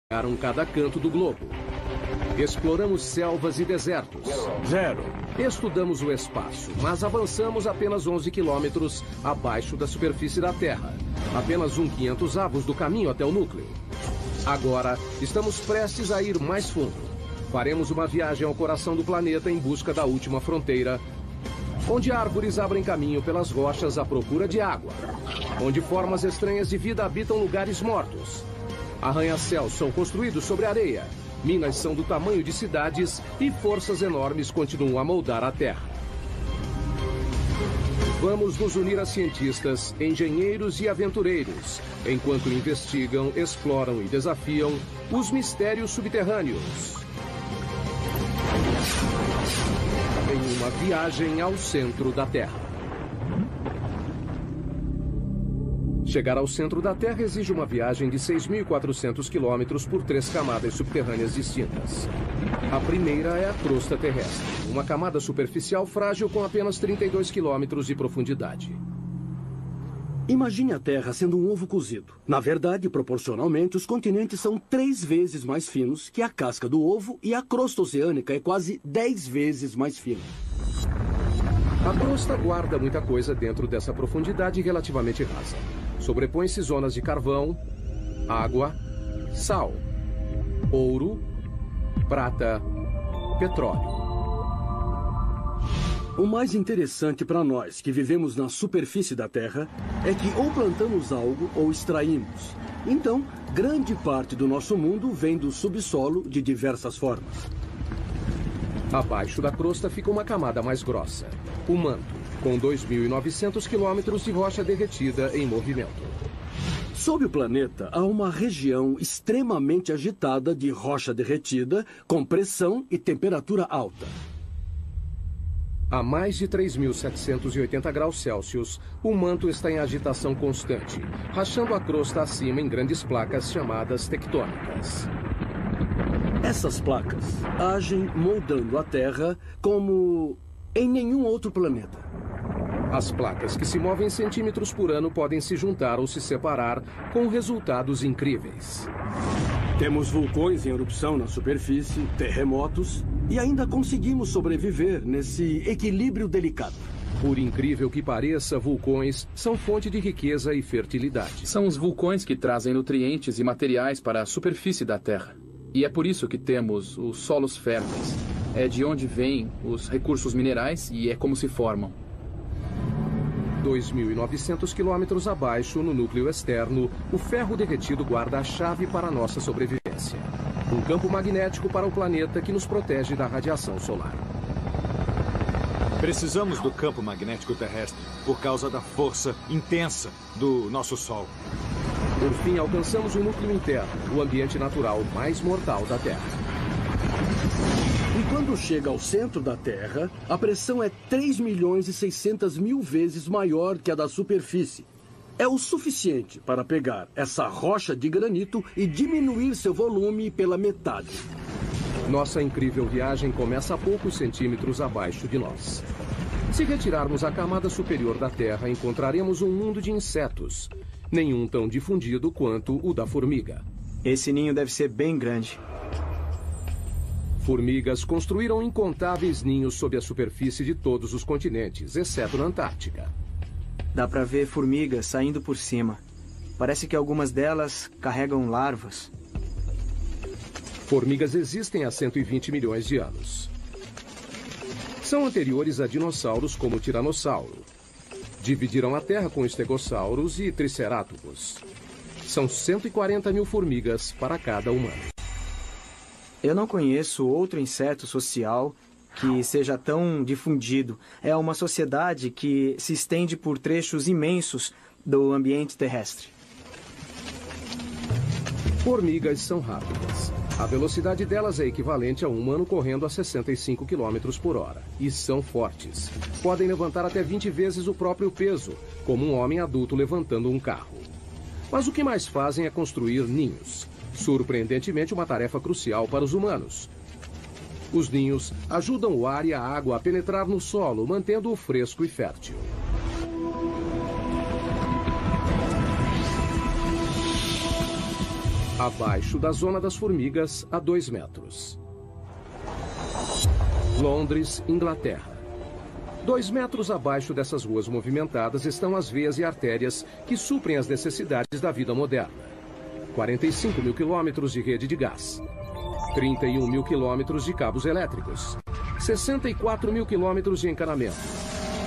cada canto do globo. Exploramos selvas e desertos. 0. Estudamos o espaço, mas avançamos apenas 11 quilômetros abaixo da superfície da Terra. Apenas 1/500º do caminho até o núcleo. Agora, estamos prestes a ir mais fundo. Faremos uma viagem ao coração do planeta em busca da última fronteira, onde árvores abrem caminho pelas rochas à procura de água, onde formas estranhas de vida habitam lugares mortos. Arranha-céus são construídos sobre areia, minas são do tamanho de cidades e forças enormes continuam a moldar a Terra. Vamos nos unir a cientistas, engenheiros e aventureiros, enquanto investigam, exploram e desafiam os mistérios subterrâneos. Em uma viagem ao centro da Terra. Chegar ao centro da Terra exige uma viagem de 6.400 quilômetros por 3 camadas subterrâneas distintas. A primeira é a crosta terrestre, uma camada superficial frágil com apenas 32 quilômetros de profundidade. Imagine a Terra sendo um ovo cozido. Na verdade, proporcionalmente, os continentes são 3 vezes mais finos que a casca do ovo e a crosta oceânica é quase 10 vezes mais fina. A crosta guarda muita coisa dentro dessa profundidade relativamente rasa. Sobrepõe-se zonas de carvão, água, sal, ouro, prata, petróleo. O mais interessante para nós que vivemos na superfície da Terra é que ou plantamos algo ou extraímos. Então, grande parte do nosso mundo vem do subsolo de diversas formas. Abaixo da crosta fica uma camada mais grossa, o manto, com 2.900 quilômetros de rocha derretida em movimento. Sob o planeta, há uma região extremamente agitada de rocha derretida, com pressão e temperatura alta. A mais de 3.780 graus Celsius, o manto está em agitação constante, rachando a crosta acima em grandes placas chamadas tectônicas. Essas placas agem moldando a Terra como em nenhum outro planeta. As placas que se movem centímetros por ano podem se juntar ou se separar com resultados incríveis. Temos vulcões em erupção na superfície, terremotos, e ainda conseguimos sobreviver nesse equilíbrio delicado. Por incrível que pareça, vulcões são fonte de riqueza e fertilidade. São os vulcões que trazem nutrientes e materiais para a superfície da Terra. E é por isso que temos os solos férteis. É de onde vêm os recursos minerais e é como se formam. 2.900 quilômetros abaixo, no núcleo externo, o ferro derretido guarda a chave para a nossa sobrevivência. Um campo magnético para o planeta que nos protege da radiação solar. Precisamos do campo magnético terrestre por causa da força intensa do nosso Sol. Por fim, alcançamos o núcleo interno, o ambiente natural mais mortal da Terra. E quando chega ao centro da Terra, a pressão é 3.600.000 vezes maior que a da superfície. É o suficiente para pegar essa rocha de granito e diminuir seu volume pela metade. Nossa incrível viagem começa a poucos centímetros abaixo de nós. Se retirarmos a camada superior da Terra, encontraremos um mundo de insetos, nenhum tão difundido quanto o da formiga. Esse ninho deve ser bem grande. Formigas construíram incontáveis ninhos sob a superfície de todos os continentes, exceto na Antártica. Dá para ver formigas saindo por cima. Parece que algumas delas carregam larvas. Formigas existem há 120 milhões de anos. São anteriores a dinossauros como o tiranossauro. Dividiram a Terra com estegossauros e tricerátops. São 140 mil formigas para cada humano. Eu não conheço outro inseto social que seja tão difundido. É uma sociedade que se estende por trechos imensos do ambiente terrestre. Formigas são rápidas. A velocidade delas é equivalente a um humano correndo a 65 km por hora. E são fortes. Podem levantar até 20 vezes o próprio peso, como um homem adulto levantando um carro. Mas o que mais fazem é construir ninhos. Surpreendentemente, uma tarefa crucial para os humanos. Os ninhos ajudam o ar e a água a penetrar no solo, mantendo-o fresco e fértil. abaixo da zona das formigas, a 2 metros. Londres, Inglaterra. 2 metros abaixo dessas ruas movimentadas estão as veias e artérias que suprem as necessidades da vida moderna. 45 mil quilômetros de rede de gás. 31 mil quilômetros de cabos elétricos. 64 mil quilômetros de encanamento.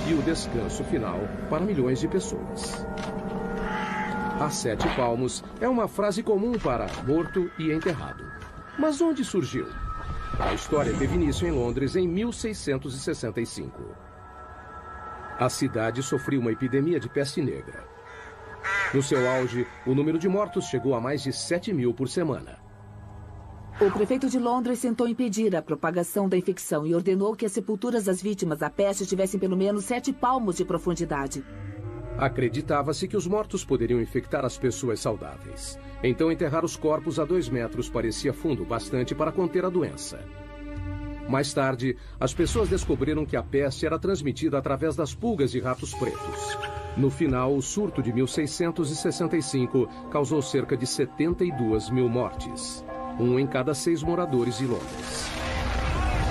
E o descanso final para milhões de pessoas. A 7 palmos é uma frase comum para morto e enterrado. Mas onde surgiu? A história teve início em Londres em 1665. A cidade sofreu uma epidemia de peste negra. No seu auge, o número de mortos chegou a mais de 7 mil por semana. O prefeito de Londres tentou impedir a propagação da infecção e ordenou que as sepulturas das vítimas da peste tivessem pelo menos 7 palmos de profundidade. Acreditava-se que os mortos poderiam infectar as pessoas saudáveis. Então, enterrar os corpos a 2 metros parecia fundo bastante para conter a doença. Mais tarde, as pessoas descobriram que a peste era transmitida através das pulgas de ratos pretos. No final, o surto de 1665 causou cerca de 72 mil mortes. 1 em cada 6 moradores de Londres.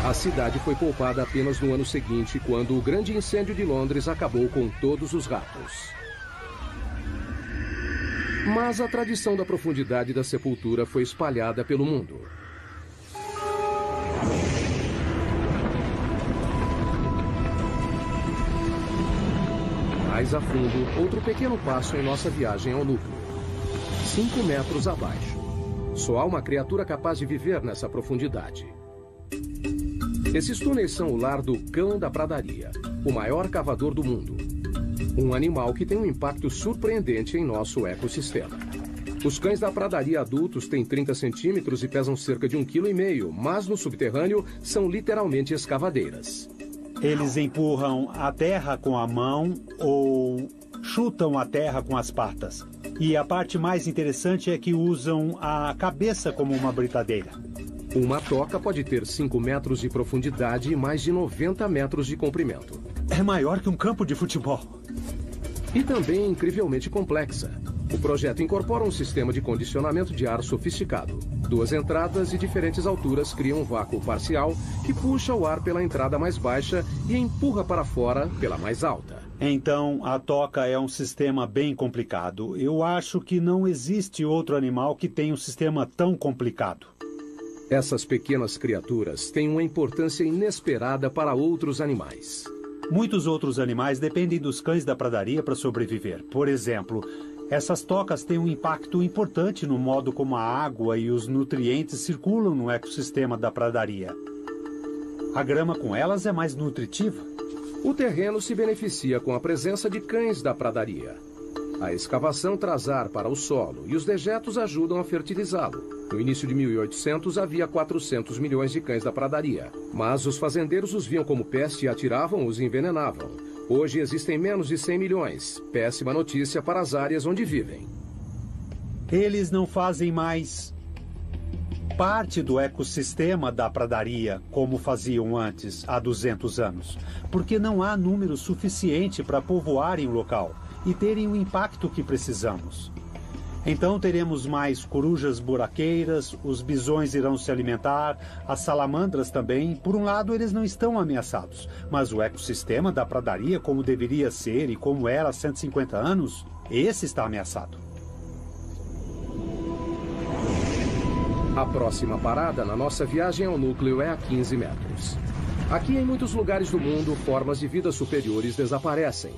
A cidade foi poupada apenas no ano seguinte, quando o grande incêndio de Londres acabou com todos os ratos. Mas a tradição da profundidade da sepultura foi espalhada pelo mundo. Mais a fundo, outro pequeno passo em nossa viagem ao núcleo. 5 metros abaixo. Só há uma criatura capaz de viver nessa profundidade. Esses túneis são o lar do cão da pradaria, o maior cavador do mundo. Um animal que tem um impacto surpreendente em nosso ecossistema. Os cães da pradaria adultos têm 30 centímetros e pesam cerca de 1,5 kg, mas no subterrâneo são literalmente escavadeiras. Eles empurram a terra com a mão ou chutam a terra com as patas. E a parte mais interessante é que usam a cabeça como uma britadeira. Uma toca pode ter 5 metros de profundidade e mais de 90 metros de comprimento. É maior que um campo de futebol. E também incrivelmente complexa. O projeto incorpora um sistema de condicionamento de ar sofisticado. 2 entradas de diferentes alturas criam um vácuo parcial que puxa o ar pela entrada mais baixa e empurra para fora pela mais alta. Então, a toca é um sistema bem complicado. Eu acho que não existe outro animal que tenha um sistema tão complicado. Essas pequenas criaturas têm uma importância inesperada para outros animais. Muitos outros animais dependem dos cães da pradaria para sobreviver. Por exemplo, essas tocas têm um impacto importante no modo como a água e os nutrientes circulam no ecossistema da pradaria. A grama com elas é mais nutritiva. O terreno se beneficia com a presença de cães da pradaria. A escavação traz ar para o solo e os dejetos ajudam a fertilizá-lo. No início de 1800 havia 400 milhões de cães da pradaria, mas os fazendeiros os viam como peste e atiravam-os e envenenavam. Hoje existem menos de 100 milhões. Péssima notícia para as áreas onde vivem. Eles não fazem mais parte do ecossistema da pradaria como faziam antes, há 200 anos, porque não há número suficiente para povoarem o local e terem o impacto que precisamos. Então teremos mais corujas buraqueiras, os bisões irão se alimentar, as salamandras também. Por um lado, eles não estão ameaçados, mas o ecossistema da pradaria, como deveria ser e como era há 150 anos, esse está ameaçado. A próxima parada na nossa viagem ao núcleo é a 15 metros. Aqui, em muitos lugares do mundo, formas de vida superiores desaparecem.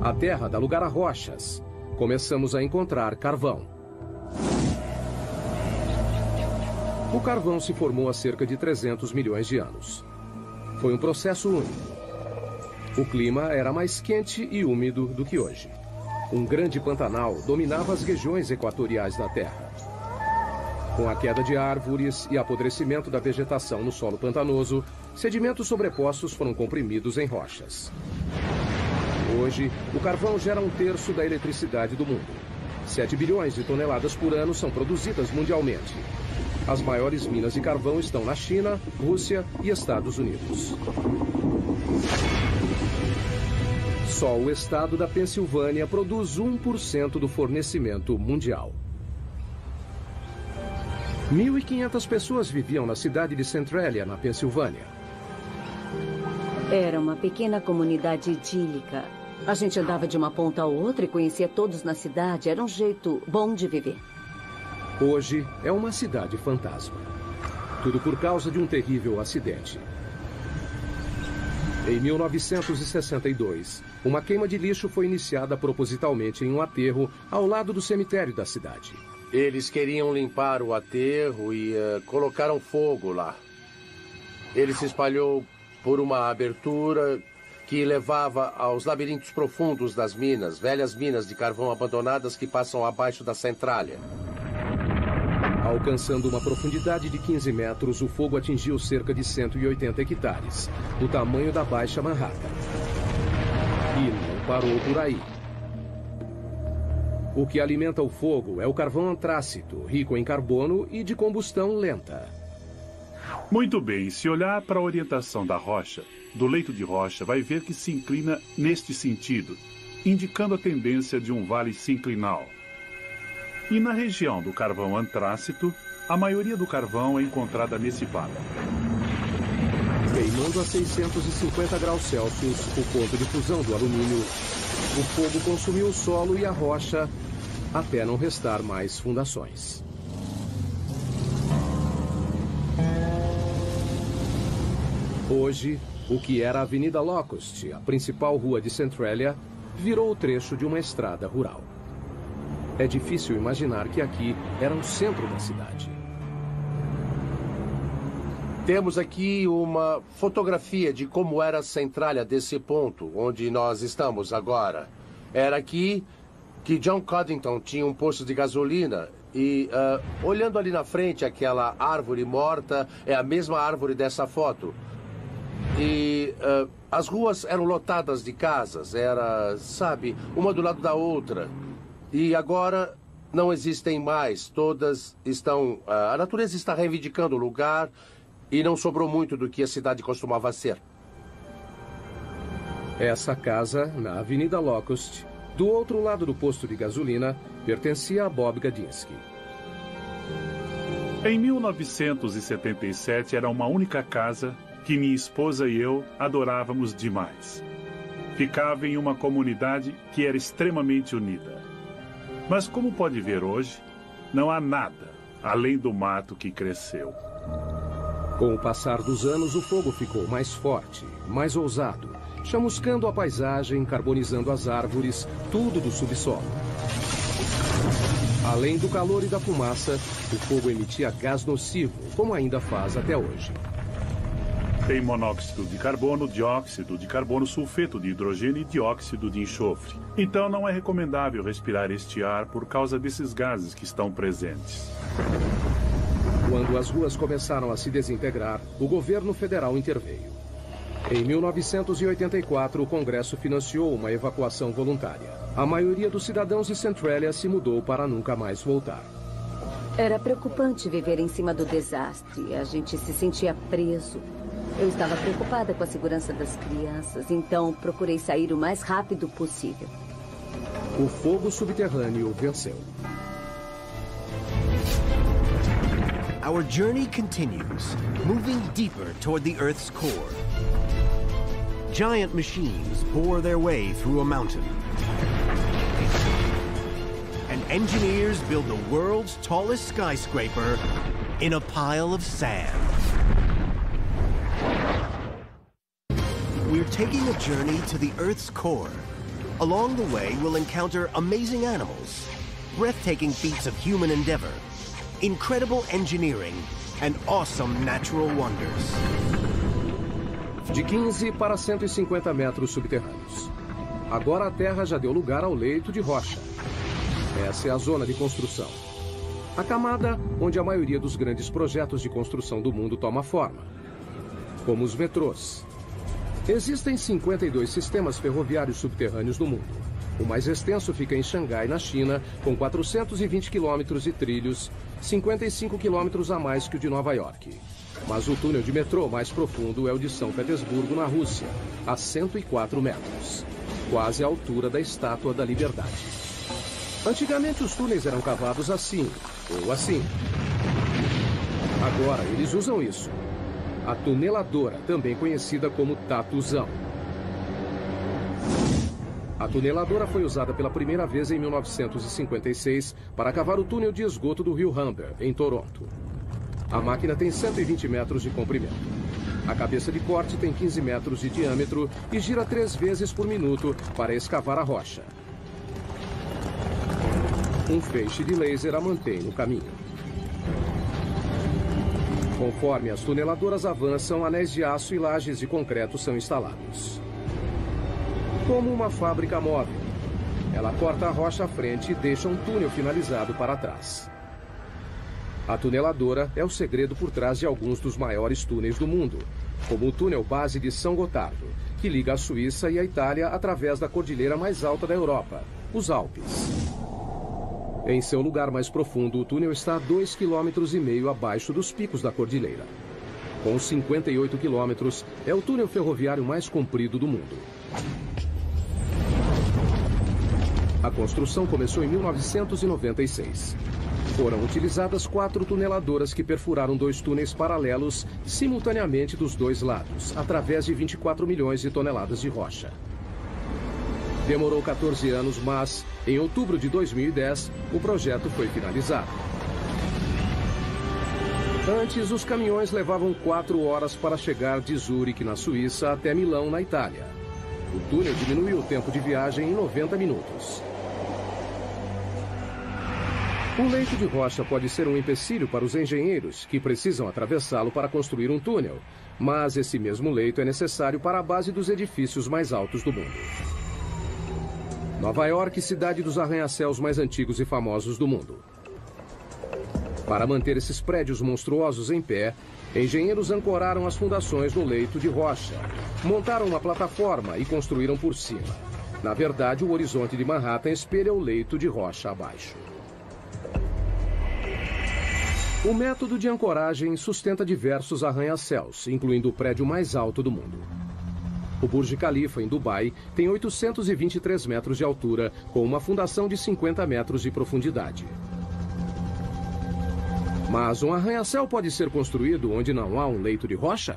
A Terra dá lugar a rochas. Começamos a encontrar carvão. O carvão se formou há cerca de 300 milhões de anos. Foi um processo único. O clima era mais quente e úmido do que hoje. Um grande pantanal dominava as regiões equatoriais da Terra. Com a queda de árvores e apodrecimento da vegetação no solo pantanoso, sedimentos sobrepostos foram comprimidos em rochas. Hoje, o carvão gera 1/3 da eletricidade do mundo. 7 bilhões de toneladas por ano são produzidas mundialmente. As maiores minas de carvão estão na China, Rússia e Estados Unidos. Só o estado da Pensilvânia produz 1% do fornecimento mundial. 1.500 pessoas viviam na cidade de Centralia, na Pensilvânia. Era uma pequena comunidade idílica. A gente andava de uma ponta a outra e conhecia todos na cidade. Era um jeito bom de viver. Hoje é uma cidade fantasma. Tudo por causa de um terrível acidente. Em 1962, uma queima de lixo foi iniciada propositalmente em um aterro ao lado do cemitério da cidade. Eles queriam limpar o aterro e colocaram fogo lá. Ele se espalhou por uma abertura que levava aos labirintos profundos das minas, velhas minas de carvão abandonadas que passam abaixo da Centralia. Alcançando uma profundidade de 15 metros, o fogo atingiu cerca de 180 hectares, o tamanho da Baixa Manhattan. E não parou por aí. O que alimenta o fogo é o carvão antrácito, rico em carbono e de combustão lenta. Muito bem, se olhar para a orientação da rocha, do leito de rocha, vai ver que se inclina neste sentido, indicando a tendência de um vale sinclinal. E na região do carvão antrácito, a maioria do carvão é encontrada nesse vale. Queimando a 650 graus Celsius, o ponto de fusão do alumínio, o fogo consumiu o solo e a rocha até não restar mais fundações. Hoje, o que era a Avenida Locust, a principal rua de Centralia, virou o trecho de uma estrada rural. É difícil imaginar que aqui era o centro da cidade. Temos aqui uma fotografia de como era a Centralia desse ponto, onde nós estamos agora. Era aqui que John Coddington tinha um posto de gasolina e, olhando ali na frente, aquela árvore morta é a mesma árvore dessa foto. E as ruas eram lotadas de casas, era, sabe, uma do lado da outra. E agora não existem mais, todas estão... a natureza está reivindicando o lugar e não sobrou muito do que a cidade costumava ser. Essa casa, na Avenida Locust, do outro lado do posto de gasolina, pertencia a Bob Gadinsky. Em 1977 era uma única casa que minha esposa e eu adorávamos demais. Ficava em uma comunidade que era extremamente unida. Mas como pode ver hoje, não há nada além do mato que cresceu. Com o passar dos anos, o fogo ficou mais forte, mais ousado, chamuscando a paisagem, carbonizando as árvores, tudo do subsolo. Além do calor e da fumaça, o fogo emitia gás nocivo, como ainda faz até hoje. Tem monóxido de carbono, dióxido de carbono, sulfeto de hidrogênio e dióxido de enxofre. Então não é recomendável respirar este ar por causa desses gases que estão presentes. Quando as ruas começaram a se desintegrar, o governo federal interveio. Em 1984, o Congresso financiou uma evacuação voluntária. A maioria dos cidadãos de Centralia se mudou para nunca mais voltar. Era preocupante viver em cima do desastre. A gente se sentia preso. Eu estava preocupada com a segurança das crianças, então procurei sair o mais rápido possível. O fogo subterrâneo venceu. Our journey continues, moving deeper toward the Earth's core. Giant machines bore their way through a mountain. And engineers build the world's tallest skyscraper in a pile of sand. We're taking a journey to the Earth's core. Along the way, we'll encounter amazing animals, breathtaking feats of human endeavor, incredible engineering, and awesome natural wonders. De 15 para 150 metros subterrâneos. Agora a Terra já deu lugar ao leito de rocha. Essa é a zona de construção. A camada onde a maioria dos grandes projetos de construção do mundo toma forma. Como os metrôs. Existem 52 sistemas ferroviários subterrâneos no mundo. O mais extenso fica em Xangai, na China, com 420 quilômetros de trilhos, 55 quilômetros a mais que o de Nova York. Mas o túnel de metrô mais profundo é o de São Petersburgo, na Rússia, a 104 metros, quase a altura da Estátua da Liberdade. Antigamente os túneis eram cavados assim, ou assim. Agora eles usam isso. A tuneladora, também conhecida como tatuzão. A tuneladora foi usada pela primeira vez em 1956 para cavar o túnel de esgoto do rio Humber, em Toronto. A máquina tem 120 metros de comprimento. A cabeça de corte tem 15 metros de diâmetro e gira 3 vezes por minuto para escavar a rocha. Um feixe de laser a mantém no caminho. Conforme as tuneladoras avançam, anéis de aço e lajes de concreto são instalados. Como uma fábrica móvel, ela corta a rocha à frente e deixa um túnel finalizado para trás. A tuneladora é o segredo por trás de alguns dos maiores túneis do mundo, como o túnel base de São Gotardo, que liga a Suíça e a Itália através da cordilheira mais alta da Europa, os Alpes. Em seu lugar mais profundo, o túnel está a 2,5 km abaixo dos picos da cordilheira. Com 58 quilômetros, é o túnel ferroviário mais comprido do mundo. A construção começou em 1996. Foram utilizadas 4 tuneladoras que perfuraram 2 túneis paralelos simultaneamente dos 2 lados, através de 24 milhões de toneladas de rocha. Demorou 14 anos, mas, em outubro de 2010, o projeto foi finalizado. Antes, os caminhões levavam 4 horas para chegar de Zurique, na Suíça, até Milão, na Itália. O túnel diminuiu o tempo de viagem em 90 minutos. Um leito de rocha pode ser um empecilho para os engenheiros, que precisam atravessá-lo para construir um túnel, mas esse mesmo leito é necessário para a base dos edifícios mais altos do mundo. Nova York, cidade dos arranha-céus mais antigos e famosos do mundo. Para manter esses prédios monstruosos em pé, engenheiros ancoraram as fundações no leito de rocha, montaram uma plataforma e construíram por cima. Na verdade, o horizonte de Manhattan espelha o leito de rocha abaixo. O método de ancoragem sustenta diversos arranha-céus, incluindo o prédio mais alto do mundo. O Burj Khalifa, em Dubai, tem 823 metros de altura, com uma fundação de 50 metros de profundidade. Mas um arranha-céu pode ser construído onde não há um leito de rocha?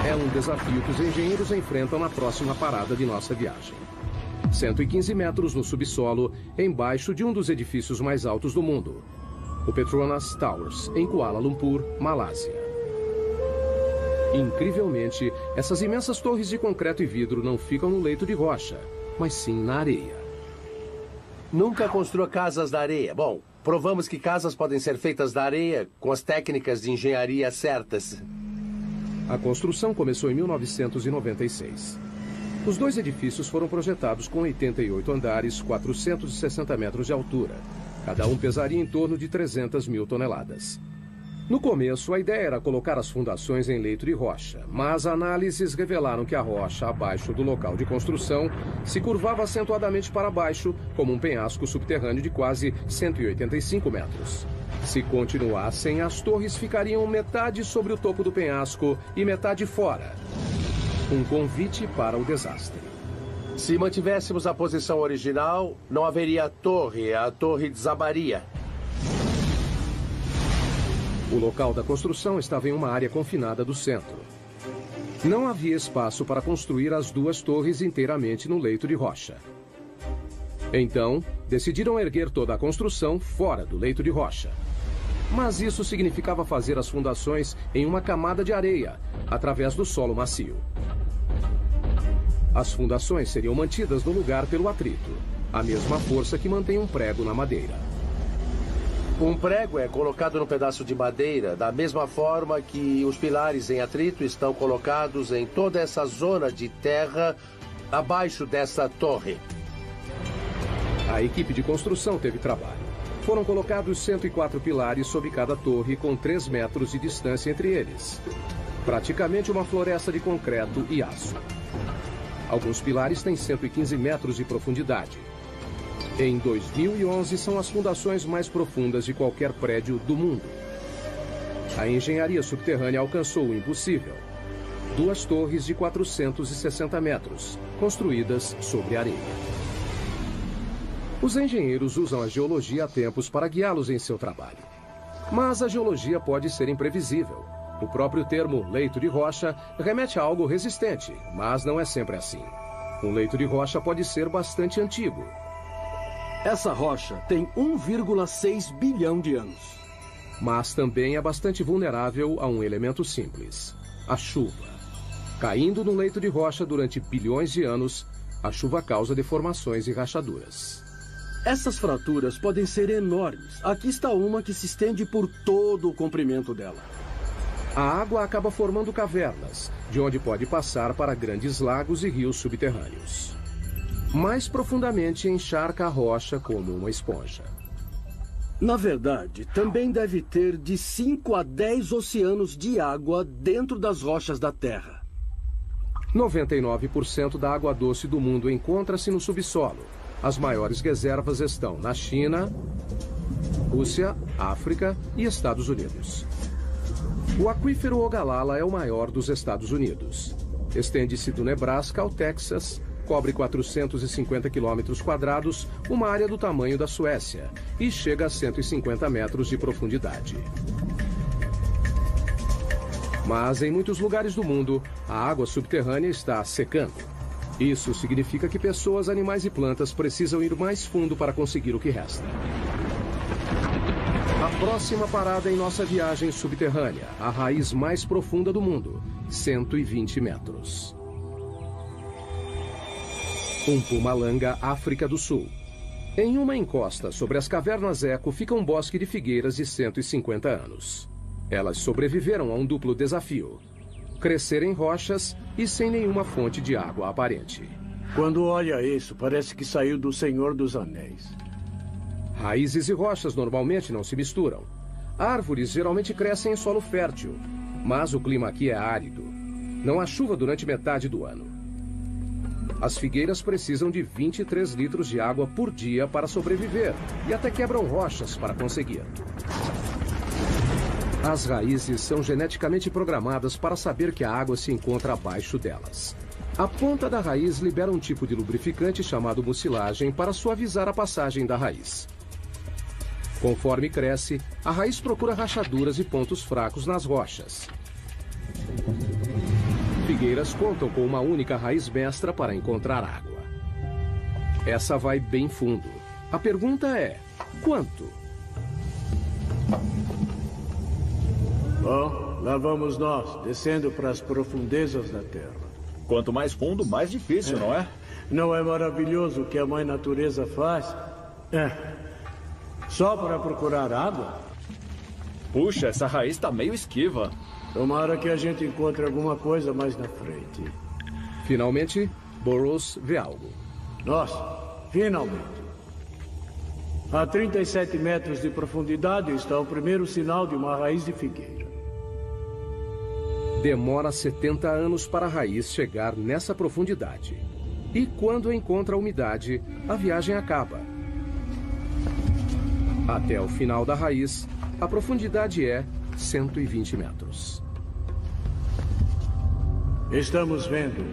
É um desafio que os engenheiros enfrentam na próxima parada de nossa viagem. 115 metros no subsolo, embaixo de um dos edifícios mais altos do mundo, o Petronas Towers, em Kuala Lumpur, Malásia. Incrivelmente, essas imensas torres de concreto e vidro não ficam no leito de rocha, mas sim na areia. Nunca construa casas da areia. Bom, provamos que casas podem ser feitas da areia com as técnicas de engenharia certas. A construção começou em 1996. Os 2 edifícios foram projetados com 88 andares, 460 metros de altura. Cada um pesaria em torno de 300 mil toneladas. No começo, a ideia era colocar as fundações em leito de rocha, mas análises revelaram que a rocha abaixo do local de construção se curvava acentuadamente para baixo, como um penhasco subterrâneo de quase 185 metros. Se continuassem, as torres ficariam metade sobre o topo do penhasco e metade fora. Um convite para o desastre. Se mantivéssemos a posição original, não haveria a torre desabaria. O local da construção estava em uma área confinada do centro. Não havia espaço para construir as 2 torres inteiramente no leito de rocha. Então, decidiram erguer toda a construção fora do leito de rocha. Mas isso significava fazer as fundações em uma camada de areia, através do solo macio. As fundações seriam mantidas no lugar pelo atrito, a mesma força que mantém um prego na madeira. Um prego é colocado no pedaço de madeira da mesma forma que os pilares em atrito estão colocados em toda essa zona de terra abaixo dessa torre. A equipe de construção teve trabalho. Foram colocados 104 pilares sobre cada torre, com 3 metros de distância entre eles. Praticamente uma floresta de concreto e aço. Alguns pilares têm 115 metros de profundidade. Em 2011, são as fundações mais profundas de qualquer prédio do mundo. A engenharia subterrânea alcançou o impossível. 2 torres de 460 metros, construídas sobre areia. Os engenheiros usam a geologia há tempos para guiá-los em seu trabalho. Mas a geologia pode ser imprevisível. O próprio termo leito de rocha remete a algo resistente, mas não é sempre assim. Um leito de rocha pode ser bastante antigo. Essa rocha tem 1,6 bilhão de anos. Mas também é bastante vulnerável a um elemento simples: a chuva. Caindo no leito de rocha durante bilhões de anos, a chuva causa deformações e rachaduras. Essas fraturas podem ser enormes. Aqui está uma que se estende por todo o comprimento dela. A água acaba formando cavernas, de onde pode passar para grandes lagos e rios subterrâneos. Mais profundamente encharca a rocha como uma esponja. Na verdade, também deve ter de 5 a 10 oceanos de água dentro das rochas da Terra. 99% da água doce do mundo encontra-se no subsolo. As maiores reservas estão na China, Rússia, África e Estados Unidos. O aquífero Ogallala é o maior dos Estados Unidos. Estende-se do Nebraska ao Texas, cobre 450 quilômetros quadrados, uma área do tamanho da Suécia, e chega a 150 metros de profundidade. Mas em muitos lugares do mundo, a água subterrânea está secando. Isso significa que pessoas, animais e plantas precisam ir mais fundo para conseguir o que resta. A próxima parada em nossa viagem subterrânea, a raiz mais profunda do mundo, 120 metros. Mpumalanga, África do Sul. Em uma encosta sobre as cavernas Eco fica um bosque de figueiras de 150 anos. Elas sobreviveram a um duplo desafio: crescer em rochas e sem nenhuma fonte de água aparente. Quando olha isso, parece que saiu do Senhor dos Anéis. Raízes e rochas normalmente não se misturam. Árvores geralmente crescem em solo fértil, mas o clima aqui é árido. Não há chuva durante metade do ano. As figueiras precisam de 23 litros de água por dia para sobreviver e até quebram rochas para conseguir. As raízes são geneticamente programadas para saber que a água se encontra abaixo delas. A ponta da raiz libera um tipo de lubrificante chamado mucilagem para suavizar a passagem da raiz. Conforme cresce, a raiz procura rachaduras e pontos fracos nas rochas. Figueiras contam com uma única raiz mestra para encontrar água. Essa vai bem fundo. A pergunta é: quanto? Bom, lá vamos nós, descendo para as profundezas da Terra. Quanto mais fundo, mais difícil, não é? Não é maravilhoso o que a Mãe Natureza faz? Só para procurar água? Puxa, essa raiz está meio esquiva. Tomara que a gente encontre alguma coisa mais na frente. Finalmente, Burroughs vê algo. Nossa, finalmente. A 37 metros de profundidade está o primeiro sinal de uma raiz de figueira. Demora 70 anos para a raiz chegar nessa profundidade. E quando encontra a umidade, a viagem acaba. Até o final da raiz, a profundidade é 120 metros. Estamos vendo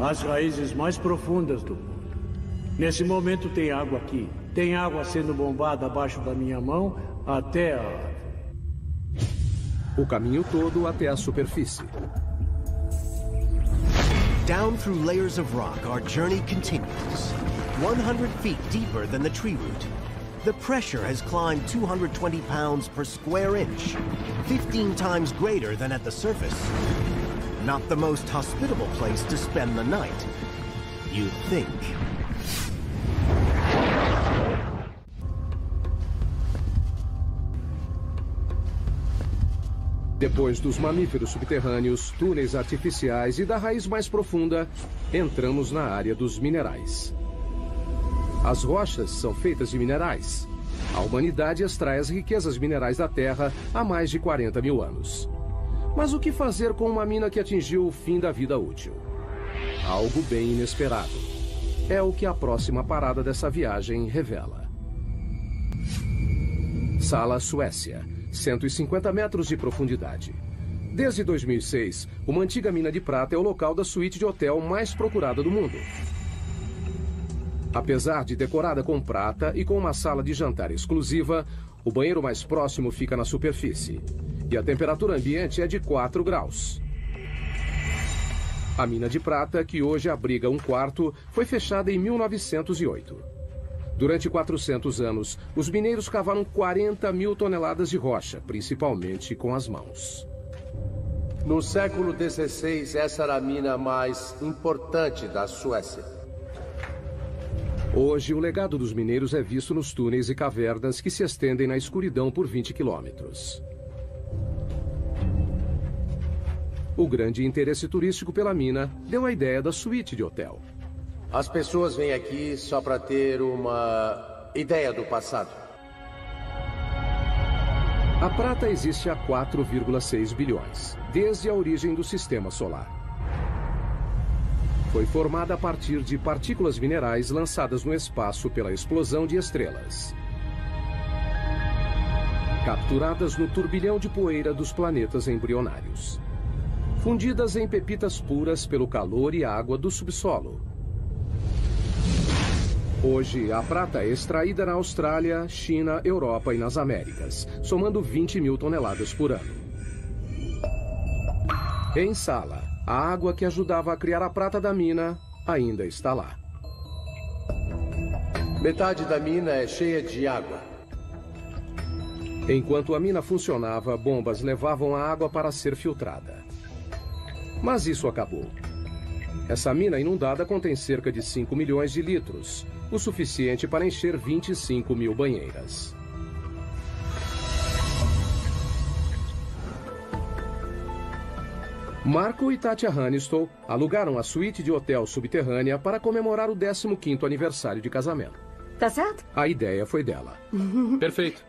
as raízes mais profundas do mundo. Nesse momento tem água aqui. Tem água sendo bombada abaixo da minha mão até a árvore. O caminho todo até a superfície. Down through layers of rock, our journey continues. 100 feet deeper than the tree root. The pressure has climbed 220 pounds per square inch, 15 times greater than at the surface. Not the most hospitable place to spend the night, you'd think. Depois dos mamíferos subterrâneos, túneis artificiais e da raiz mais profunda, entramos na área dos minerais. As rochas são feitas de minerais. A humanidade extrai as riquezas minerais da Terra há mais de 40 mil anos. Mas o que fazer com uma mina que atingiu o fim da vida útil? Algo bem inesperado. É o que a próxima parada dessa viagem revela. Sala, Suécia. 150 metros de profundidade. Desde 2006, uma antiga mina de prata é o local da suíte de hotel mais procurada do mundo. Apesar de decorada com prata e com uma sala de jantar exclusiva, O banheiro mais próximo fica na superfície. E a temperatura ambiente é de 4 graus. A mina de prata, que hoje abriga um quarto, foi fechada em 1908. Durante 400 anos, os mineiros cavaram 40 mil toneladas de rocha, principalmente com as mãos. No século XVI, essa era a mina mais importante da Suécia. Hoje, o legado dos mineiros é visto nos túneis e cavernas que se estendem na escuridão por 20 quilômetros. O grande interesse turístico pela mina deu a ideia da suíte de hotel. As pessoas vêm aqui só para ter uma ideia do passado. A prata existe há 4,6 bilhões, desde a origem do sistema solar. Foi formada a partir de partículas minerais lançadas no espaço pela explosão de estrelas, capturadas no turbilhão de poeira dos planetas embrionários, fundidas em pepitas puras pelo calor e água do subsolo. Hoje, a prata é extraída na Austrália, China, Europa e nas Américas, somando 20 mil toneladas por ano. Em Sala, a água que ajudava a criar a prata da mina ainda está lá. Metade da mina é cheia de água. Enquanto a mina funcionava, bombas levavam a água para ser filtrada. Mas isso acabou. Essa mina inundada contém cerca de 5 milhões de litros, o suficiente para encher 25 mil banheiras. Marco e Tatja Hannistow alugaram a suíte de hotel subterrânea para comemorar o 15º aniversário de casamento. Tá certo? A ideia foi dela. Perfeito.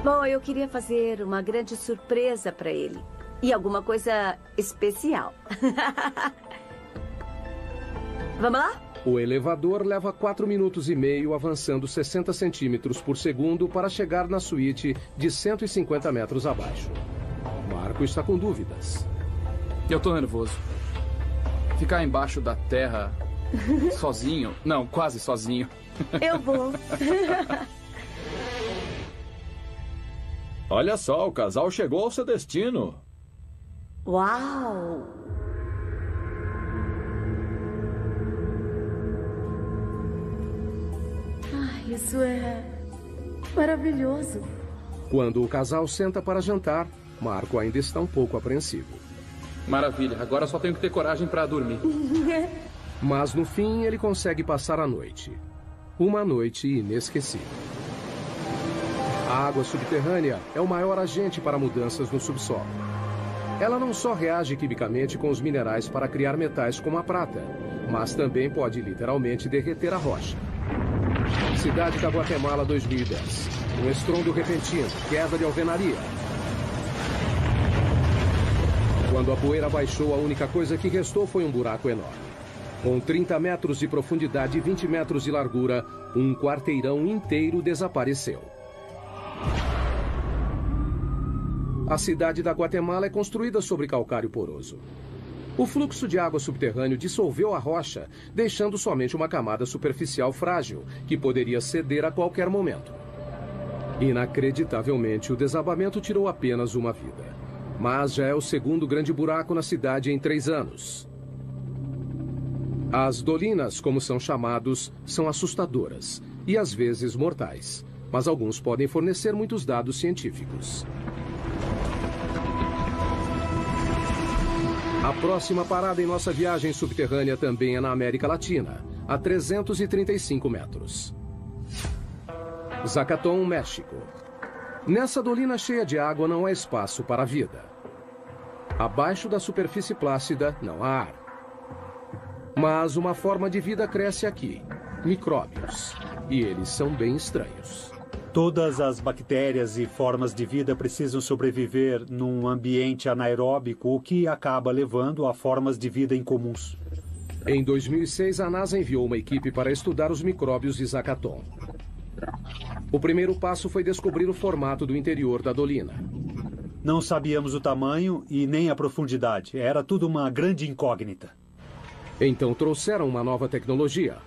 Bom, eu queria fazer uma grande surpresa para ele. E alguma coisa especial. Vamos lá? O elevador leva 4 minutos e meio, avançando 60 centímetros por segundo para chegar na suíte de 150 metros abaixo. Marco está com dúvidas. Eu tô nervoso. Ficar embaixo da terra sozinho? Não, quase sozinho. Eu vou. Olha só, o casal chegou ao seu destino. Uau! Ai, isso é maravilhoso. Quando o casal senta para jantar, Marco ainda está um pouco apreensivo. Maravilha, agora só tenho que ter coragem para dormir. Mas no fim ele consegue passar a noite. Uma noite inesquecível. A água subterrânea é o maior agente para mudanças no subsolo. Ela não só reage quimicamente com os minerais para criar metais como a prata, mas também pode literalmente derreter a rocha. Cidade da Guatemala 2010. Um estrondo repentino, queda de alvenaria. Quando a poeira baixou, a única coisa que restou foi um buraco enorme. Com 30 metros de profundidade e 20 metros de largura, um quarteirão inteiro desapareceu. A cidade da Guatemala é construída sobre calcário poroso. O fluxo de água subterrâneo dissolveu a rocha, deixando somente uma camada superficial frágil, que poderia ceder a qualquer momento. Inacreditavelmente, o desabamento tirou apenas uma vida. Mas já é o segundo grande buraco na cidade em 3 anos. As dolinas, como são chamados, são assustadoras e às vezes mortais, mas alguns podem fornecer muitos dados científicos. A próxima parada em nossa viagem subterrânea também é na América Latina, a 335 metros. Zacatón, México. Nessa dolina cheia de água não há espaço para a vida. Abaixo da superfície plácida não há ar. Mas uma forma de vida cresce aqui, micróbios. E eles são bem estranhos. Todas as bactérias e formas de vida precisam sobreviver num ambiente anaeróbico, o que acaba levando a formas de vida incomuns. Em 2006, a NASA enviou uma equipe para estudar os micróbios de Zacatón. O primeiro passo foi descobrir o formato do interior da dolina. Não sabíamos o tamanho e nem a profundidade. Era tudo uma grande incógnita. Então trouxeram uma nova tecnologia.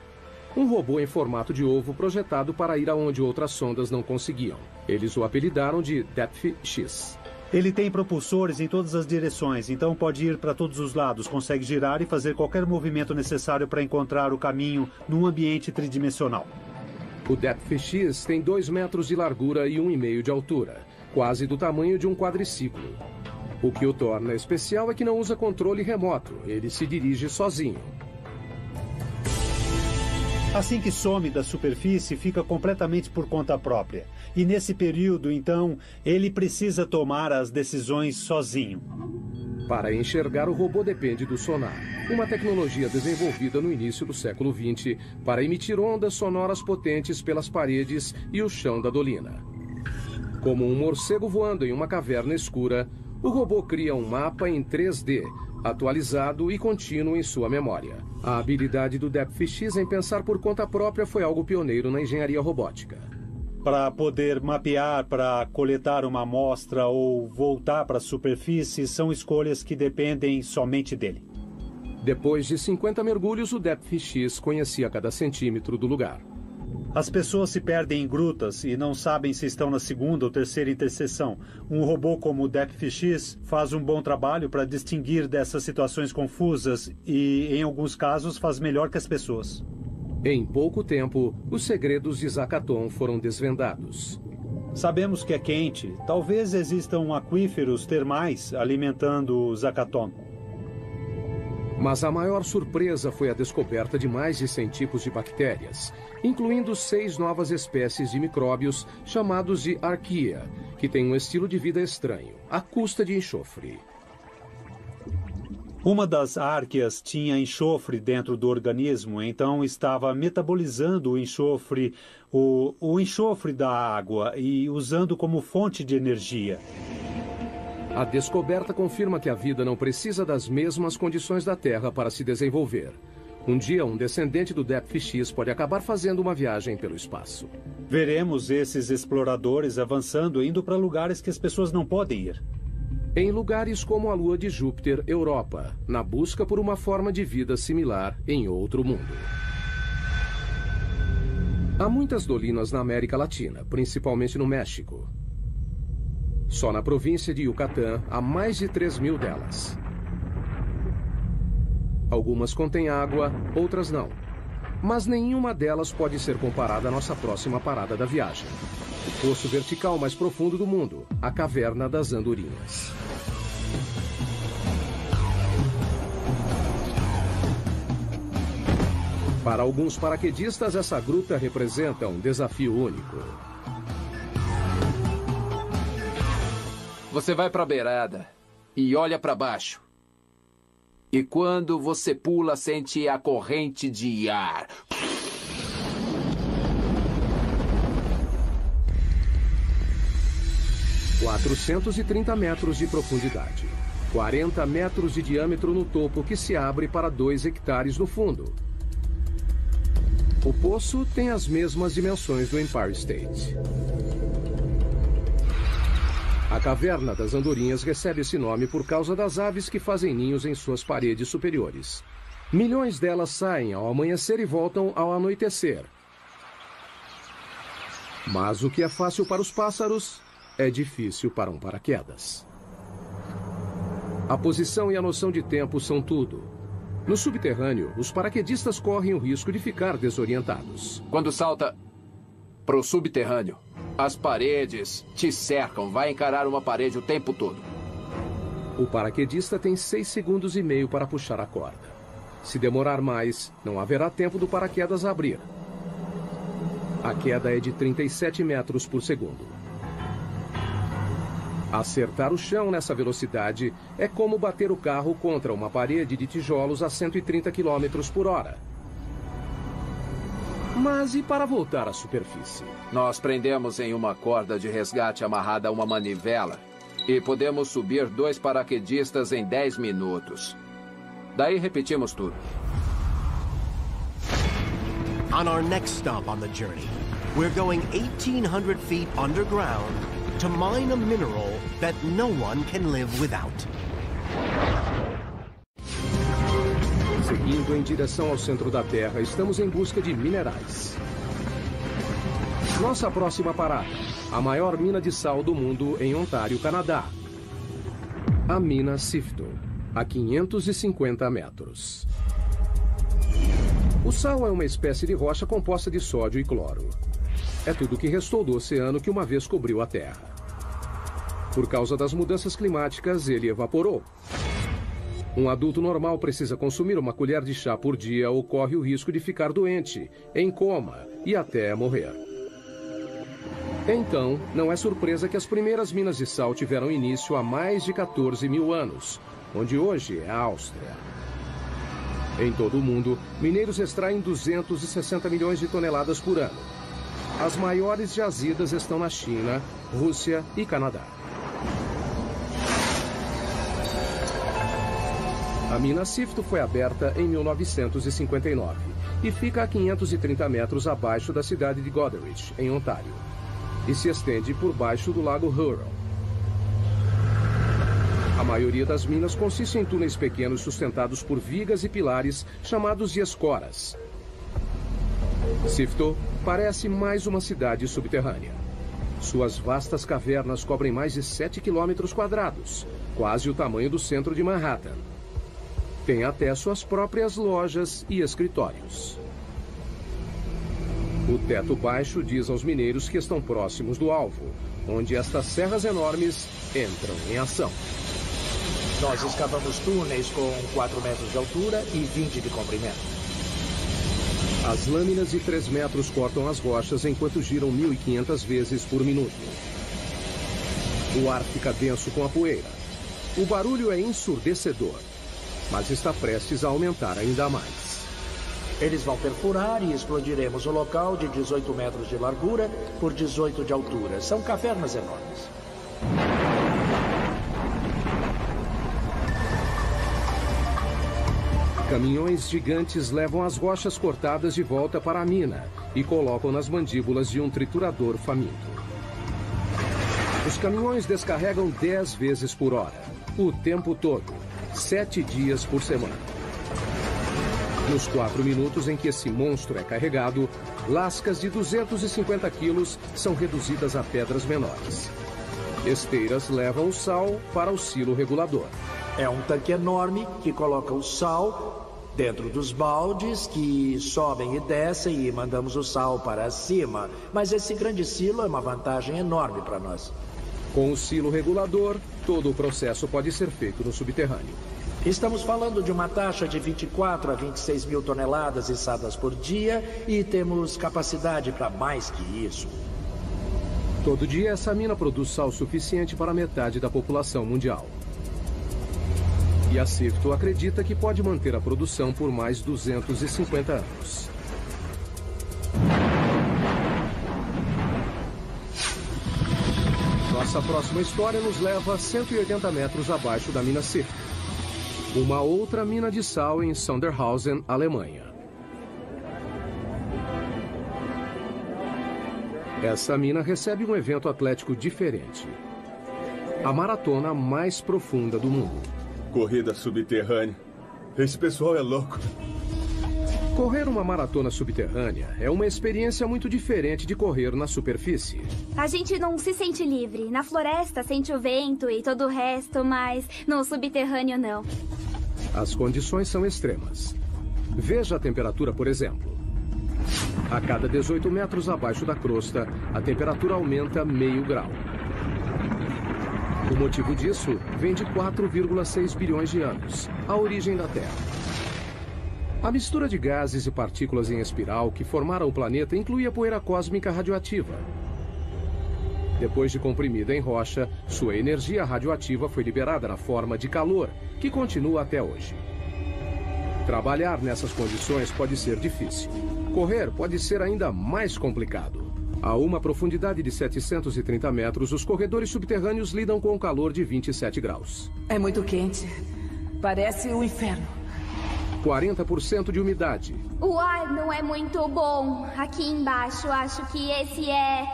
Um robô em formato de ovo projetado para ir aonde outras sondas não conseguiam. Eles o apelidaram de Depth X. Ele tem propulsores em todas as direções, então pode ir para todos os lados, consegue girar e fazer qualquer movimento necessário para encontrar o caminho num ambiente tridimensional. O Depth X tem 2 metros de largura e 1,5 de altura, quase do tamanho de um quadriciclo. O que o torna especial é que não usa controle remoto, ele se dirige sozinho. Assim que some da superfície, fica completamente por conta própria. E nesse período, então, ele precisa tomar as decisões sozinho. Para enxergar, o robô depende do sonar, uma tecnologia desenvolvida no início do século XX para emitir ondas sonoras potentes pelas paredes e o chão da dolina. Como um morcego voando em uma caverna escura, o robô cria um mapa em 3D, atualizado e contínuo em sua memória. A habilidade do Depth X em pensar por conta própria foi algo pioneiro na engenharia robótica. Para poder mapear, para coletar uma amostra ou voltar para a superfície, são escolhas que dependem somente dele. Depois de 50 mergulhos, o Depth X conhecia cada centímetro do lugar. As pessoas se perdem em grutas e não sabem se estão na segunda ou terceira interseção. Um robô como o Depth X faz um bom trabalho para distinguir dessas situações confusas e, em alguns casos, faz melhor que as pessoas. Em pouco tempo, os segredos de Zakaton foram desvendados. Sabemos que é quente. Talvez existam aquíferos termais alimentando Zakaton. Mas a maior surpresa foi a descoberta de mais de 100 tipos de bactérias, incluindo 6 novas espécies de micróbios chamados de arqueia, que têm um estilo de vida estranho, à custa de enxofre. Uma das árqueas tinha enxofre dentro do organismo, então estava metabolizando o enxofre, o enxofre da água e usando como fonte de energia. A descoberta confirma que a vida não precisa das mesmas condições da Terra para se desenvolver. Um dia, um descendente do Depth X pode acabar fazendo uma viagem pelo espaço. Veremos esses exploradores avançando, indo para lugares que as pessoas não podem ir. Em lugares como a Lua de Júpiter, Europa, na busca por uma forma de vida similar em outro mundo. Há muitas dolinas na América Latina, principalmente no México. Só na província de Yucatán há mais de 3.000 delas. Algumas contêm água, outras não. Mas nenhuma delas pode ser comparada à nossa próxima parada da viagem. O poço vertical mais profundo do mundo, a Caverna das Andorinhas. Para alguns paraquedistas, essa gruta representa um desafio único. Você vai para a beirada e olha para baixo. E quando você pula, sente a corrente de ar. 430 metros de profundidade. 40 metros de diâmetro no topo, que se abre para 2 hectares no fundo. O poço tem as mesmas dimensões do Empire State. A Caverna das Andorinhas recebe esse nome por causa das aves que fazem ninhos em suas paredes superiores. Milhões delas saem ao amanhecer e voltam ao anoitecer. Mas o que é fácil para os pássaros é difícil para um paraquedas. A posição e a noção de tempo são tudo. No subterrâneo, os paraquedistas correm o risco de ficar desorientados. Quando salta para o subterrâneo, as paredes te cercam. Vai encarar uma parede o tempo todo. O paraquedista tem 6 segundos e meio para puxar a corda. Se demorar mais, não haverá tempo do paraquedas abrir. A queda é de 37 metros por segundo. Acertar o chão nessa velocidade é como bater o carro contra uma parede de tijolos a 130 km por hora. Mas e para voltar à superfície? Nós prendemos em uma corda de resgate amarrada a uma manivela e podemos subir 2 paraquedistas em 10 minutos. Daí repetimos tudo. On our next stop on the journey, we're going 1,800 feet underground to mine a mineral that no one can live without. Seguindo em direção ao centro da Terra, estamos em busca de minerais. Nossa próxima parada, a maior mina de sal do mundo em Ontário, Canadá. A mina Sifto, a 550 metros. O sal é uma espécie de rocha composta de sódio e cloro. É tudo o que restou do oceano que uma vez cobriu a Terra. Por causa das mudanças climáticas, ele evaporou. Um adulto normal precisa consumir uma colher de chá por dia ou corre o risco de ficar doente, em coma e até morrer. Então, não é surpresa que as primeiras minas de sal tiveram início há mais de 14 mil anos, onde hoje é a Áustria. Em todo o mundo, mineiros extraem 260 milhões de toneladas por ano. As maiores jazidas estão na China, Rússia e Canadá. A mina Sifto foi aberta em 1959 e fica a 530 metros abaixo da cidade de Goderich, em Ontário, e se estende por baixo do lago Huron. A maioria das minas consiste em túneis pequenos sustentados por vigas e pilares chamados de escoras. Sifto parece mais uma cidade subterrânea. Suas vastas cavernas cobrem mais de 7 quilômetros quadrados, quase o tamanho do centro de Manhattan. Tem até suas próprias lojas e escritórios. O teto baixo diz aos mineiros que estão próximos do alvo, onde estas serras enormes entram em ação. Nós escavamos túneis com 4 metros de altura e 20 de comprimento. As lâminas de 3 metros cortam as rochas enquanto giram 1.500 vezes por minuto. O ar fica denso com a poeira. O barulho é ensurdecedor, mas está prestes a aumentar ainda mais. Eles vão perfurar e explodiremos o local de 18 metros de largura por 18 de altura. São cavernas enormes. Caminhões gigantes levam as rochas cortadas de volta para a mina e colocam nas mandíbulas de um triturador faminto. Os caminhões descarregam 10 vezes por hora, o tempo todo, 7 dias por semana. Nos 4 minutos em que esse monstro é carregado, lascas de 250 quilos são reduzidas a pedras menores. Esteiras levam o sal para o silo regulador. É um tanque enorme que coloca o sal dentro dos baldes que sobem e descem e mandamos o sal para cima. Mas esse grande silo é uma vantagem enorme para nós. Com o silo regulador, todo o processo pode ser feito no subterrâneo. Estamos falando de uma taxa de 24 a 26 mil toneladas içadas por dia e temos capacidade para mais que isso. Todo dia, essa mina produz sal suficiente para metade da população mundial. E a Sifto acredita que pode manter a produção por mais 250 anos. Nossa próxima história nos leva a 180 metros abaixo da mina Sifto, uma outra mina de sal em Sondershausen, Alemanha. Essa mina recebe um evento atlético diferente. A maratona mais profunda do mundo. Corrida subterrânea. Esse pessoal é louco. Correr uma maratona subterrânea é uma experiência muito diferente de correr na superfície. A gente não se sente livre. Na floresta sente o vento e todo o resto, mas no subterrâneo não. As condições são extremas. Veja a temperatura, por exemplo. A cada 18 metros abaixo da crosta, a temperatura aumenta meio grau. O motivo disso vem de 4,6 bilhões de anos, a origem da Terra. A mistura de gases e partículas em espiral que formaram o planeta incluía poeira cósmica radioativa. Depois de comprimida em rocha, sua energia radioativa foi liberada na forma de calor, que continua até hoje. Trabalhar nessas condições pode ser difícil. Correr pode ser ainda mais complicado. A uma profundidade de 730 metros, os corredores subterrâneos lidam com um calor de 27 graus. É muito quente. Parece o inferno. 40% de umidade. O ar não é muito bom. Aqui embaixo, acho que esse é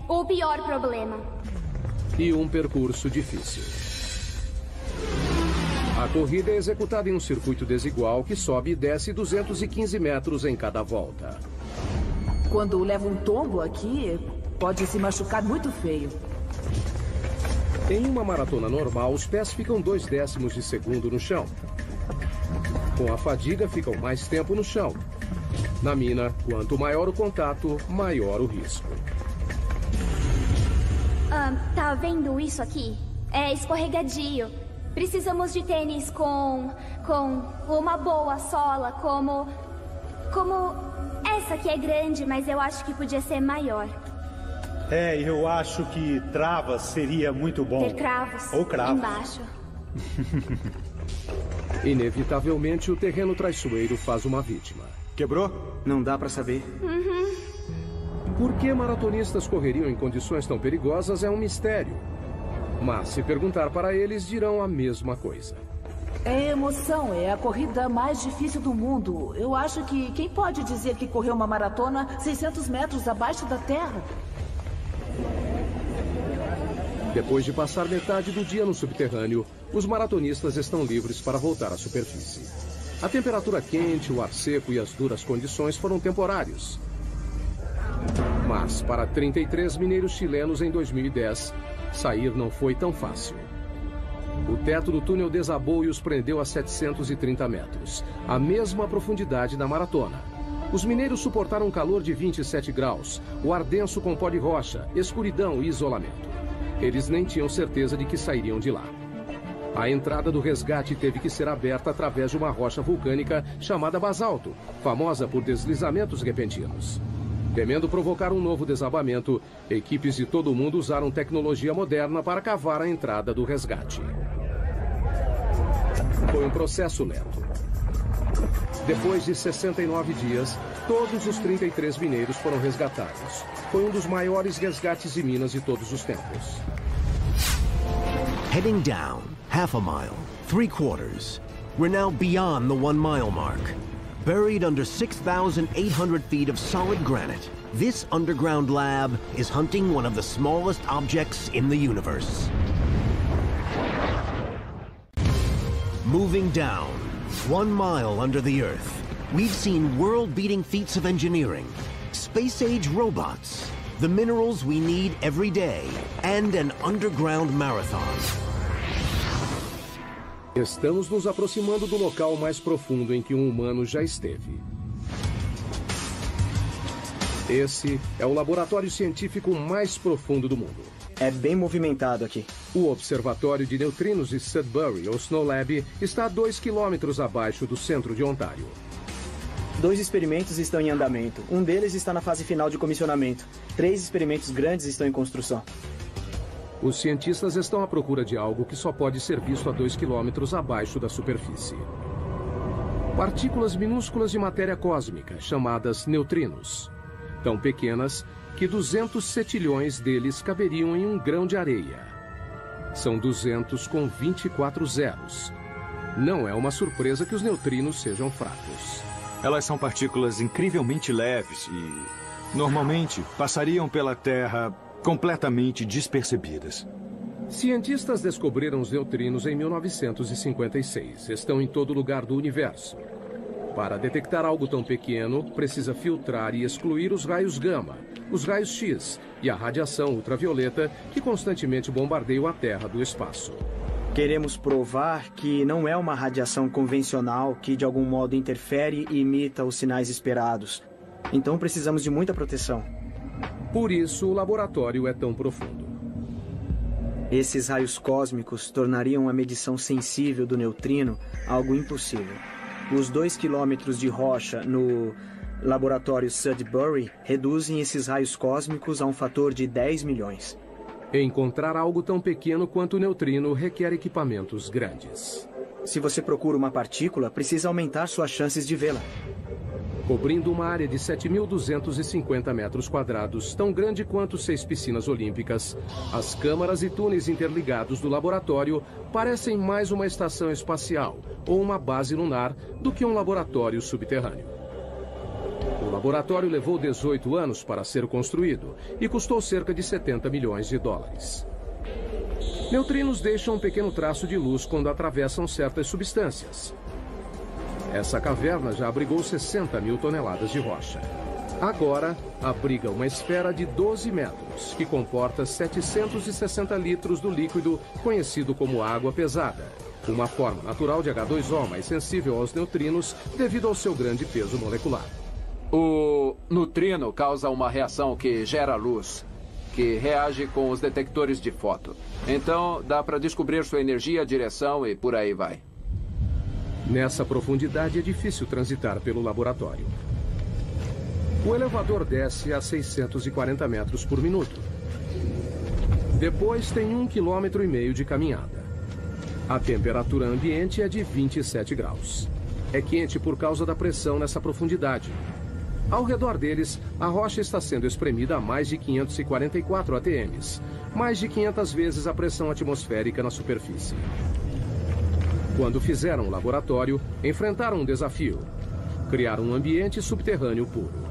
o pior problema. E um percurso difícil. A corrida é executada em um circuito desigual que sobe e desce 215 metros em cada volta. Quando leva um tombo aqui, pode se machucar muito feio. Em uma maratona normal, os pés ficam 0,2 de segundo no chão. Com a fadiga, ficam mais tempo no chão. Na mina, quanto maior o contato, maior o risco. Tá vendo isso aqui? É escorregadio. Precisamos de tênis com uma boa sola, como essa que é grande, mas eu acho que podia ser maior. Eu acho que travas seria muito bom. Ter cravos. Ou cravos. Embaixo. Inevitavelmente, o terreno traiçoeiro faz uma vítima. Quebrou? Não dá pra saber. Por que maratonistas correriam em condições tão perigosas é um mistério. Mas se perguntar para eles, dirão a mesma coisa. É emoção, é a corrida mais difícil do mundo. Eu acho que quem pode dizer que correu uma maratona 600 metros abaixo da terra? Depois de passar metade do dia no subterrâneo, os maratonistas estão livres para voltar à superfície. A temperatura quente, o ar seco e as duras condições foram temporários. Mas para 33 mineiros chilenos em 2010, sair não foi tão fácil. O teto do túnel desabou e os prendeu a 730 metros, a mesma profundidade da maratona. Os mineiros suportaram um calor de 27 graus, o ar denso com pó de rocha, escuridão e isolamento. Eles nem tinham certeza de que sairiam de lá. A entrada do resgate teve que ser aberta através de uma rocha vulcânica chamada basalto, famosa por deslizamentos repentinos. Temendo provocar um novo desabamento, equipes de todo o mundo usaram tecnologia moderna para cavar a entrada do resgate. Foi um processo lento. Depois de 69 dias, todos os 33 mineiros foram resgatados. Foi um dos maiores resgates de minas de todos os tempos. Heading down, half a mile, 3/4. We're now beyond the 1 mile mark. Buried under 6,800 feet of solid granite, this underground lab is hunting one of the smallest objects in the universe. Moving down, 1 mile under the Earth, we've seen world-beating feats of engineering, space-age robots, the minerals we need every day, and an underground marathon. Estamos nos aproximando do local mais profundo em que um humano já esteve. Esse é o laboratório científico mais profundo do mundo. É bem movimentado aqui. O Observatório de Neutrinos de Sudbury, ou Snow Lab, está a 2 quilômetros abaixo do centro de Ontário. 2 experimentos estão em andamento. Um deles está na fase final de comissionamento. 3 experimentos grandes estão em construção. Os cientistas estão à procura de algo que só pode ser visto a 2 quilômetros abaixo da superfície. Partículas minúsculas de matéria cósmica, chamadas neutrinos. Tão pequenas que 200 cetilhões deles caberiam em um grão de areia. São 200 com 24 zeros. Não é uma surpresa que os neutrinos sejam fracos. Elas são partículas incrivelmente leves e, normalmente, passariam pela Terra completamente despercebidas. Cientistas descobriram os neutrinos em 1956. Estão em todo lugar do universo. Para detectar algo tão pequeno, precisa filtrar e excluir os raios gama, os raios X e a radiação ultravioleta que constantemente bombardeiam a Terra do espaço. Queremos provar que não é uma radiação convencional que de algum modo interfere e imita os sinais esperados. Então precisamos de muita proteção. Por isso o laboratório é tão profundo. Esses raios cósmicos tornariam a medição sensível do neutrino algo impossível. Os 2 quilômetros de rocha no laboratório Sudbury reduzem esses raios cósmicos a um fator de 10 milhões. Encontrar algo tão pequeno quanto o neutrino requer equipamentos grandes. Se você procura uma partícula, precisa aumentar suas chances de vê-la. Cobrindo uma área de 7.250 metros quadrados, tão grande quanto 6 piscinas olímpicas, as câmaras e túneis interligados do laboratório parecem mais uma estação espacial ou uma base lunar do que um laboratório subterrâneo. O laboratório levou 18 anos para ser construído e custou cerca de 70 milhões de dólares. Neutrinos deixam um pequeno traço de luz quando atravessam certas substâncias. Essa caverna já abrigou 60 mil toneladas de rocha. Agora, abriga uma esfera de 12 metros, que comporta 760 litros do líquido conhecido como água pesada, uma forma natural de H2O mais sensível aos neutrinos devido ao seu grande peso molecular. O neutrino causa uma reação que gera luz, que reage com os detectores de foto. Então, dá para descobrir sua energia, direção e por aí vai. Nessa profundidade é difícil transitar pelo laboratório. O elevador desce a 640 metros por minuto. Depois tem 1,5 km de caminhada. A temperatura ambiente é de 27 graus. É quente por causa da pressão nessa profundidade. Ao redor deles, a rocha está sendo espremida a mais de 544 atms, mais de 500 vezes a pressão atmosférica na superfície. Quando fizeram o laboratório, enfrentaram um desafio: criar um ambiente subterrâneo puro.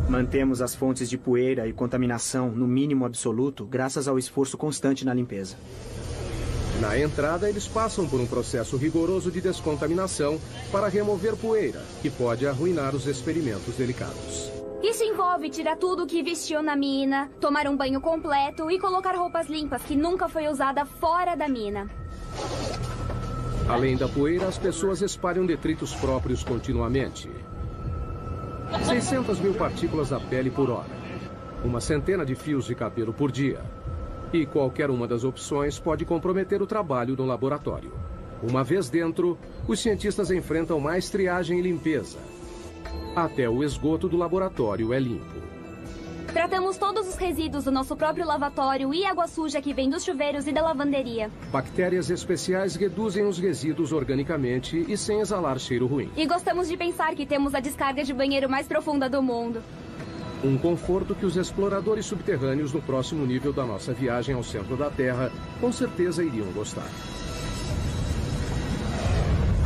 Mantemos as fontes de poeira e contaminação no mínimo absoluto graças ao esforço constante na limpeza. Na entrada, eles passam por um processo rigoroso de descontaminação para remover poeira, que pode arruinar os experimentos delicados. Isso envolve tirar tudo que vestiu na mina, tomar um banho completo e colocar roupas limpas que nunca foi usada fora da mina. Além da poeira, as pessoas espalham detritos próprios continuamente. 600 mil partículas da pele por hora. Uma centena de fios de cabelo por dia. E qualquer uma das opções pode comprometer o trabalho no laboratório. Uma vez dentro, os cientistas enfrentam mais triagem e limpeza. Até o esgoto do laboratório é limpo. Tratamos todos os resíduos do nosso próprio lavatório e água suja que vem dos chuveiros e da lavanderia. Bactérias especiais reduzem os resíduos organicamente e sem exalar cheiro ruim. E gostamos de pensar que temos a descarga de banheiro mais profunda do mundo. Um conforto que os exploradores subterrâneos no próximo nível da nossa viagem ao centro da Terra com certeza iriam gostar.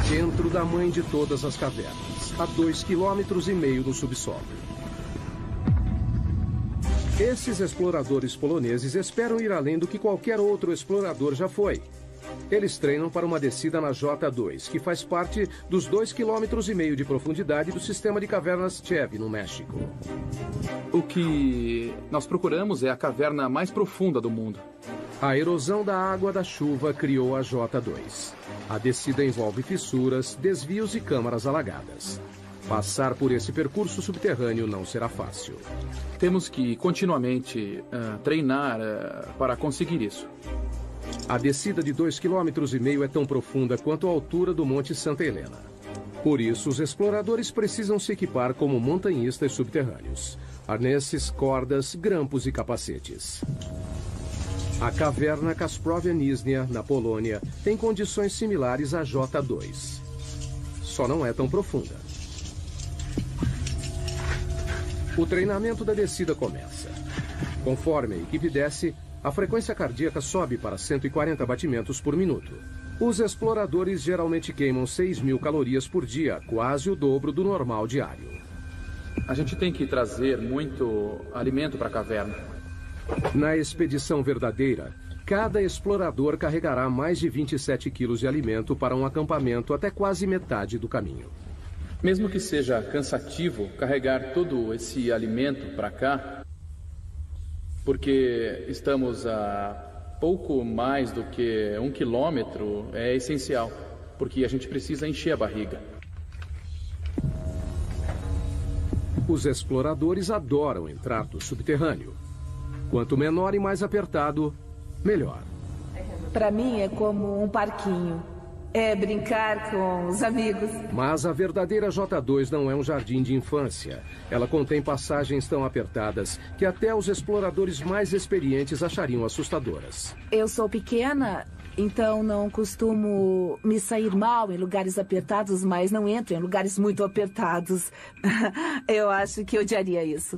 Dentro da mãe de todas as cavernas, a 2,5 km no subsolo. Esses exploradores poloneses esperam ir além do que qualquer outro explorador já foi. Eles treinam para uma descida na J2, que faz parte dos 2,5 km de profundidade do sistema de cavernas Chev, no México. O que nós procuramos é a caverna mais profunda do mundo. A erosão da água da chuva criou a J2. A descida envolve fissuras, desvios e câmaras alagadas. Passar por esse percurso subterrâneo não será fácil. Temos que continuamente treinar para conseguir isso. A descida de 2,5 km é tão profunda quanto a altura do Monte Santa Helena. Por isso, os exploradores precisam se equipar como montanhistas subterrâneos. Arnesses, cordas, grampos e capacetes. A caverna Kasprovia Nizhnia, na Polônia, tem condições similares à J2. Só não é tão profunda. O treinamento da descida começa. Conforme a equipe desce, a frequência cardíaca sobe para 140 batimentos por minuto. Os exploradores geralmente queimam 6.000 calorias por dia, quase o dobro do normal diário. A gente tem que trazer muito alimento para a caverna. Na expedição verdadeira, cada explorador carregará mais de 27 quilos de alimento para um acampamento até quase metade do caminho. Mesmo que seja cansativo carregar todo esse alimento para cá, porque estamos a pouco mais do que 1 quilômetro, é essencial, porque a gente precisa encher a barriga. Os exploradores adoram entrar no subterrâneo. Quanto menor e mais apertado, melhor. Para mim é como um parquinho. É brincar com os amigos. Mas a verdadeira J2 não é um jardim de infância. Ela contém passagens tão apertadas que até os exploradores mais experientes achariam assustadoras. Eu sou pequena, então não costumo me sair mal em lugares apertados, mas não entro em lugares muito apertados. Eu acho que odiaria isso.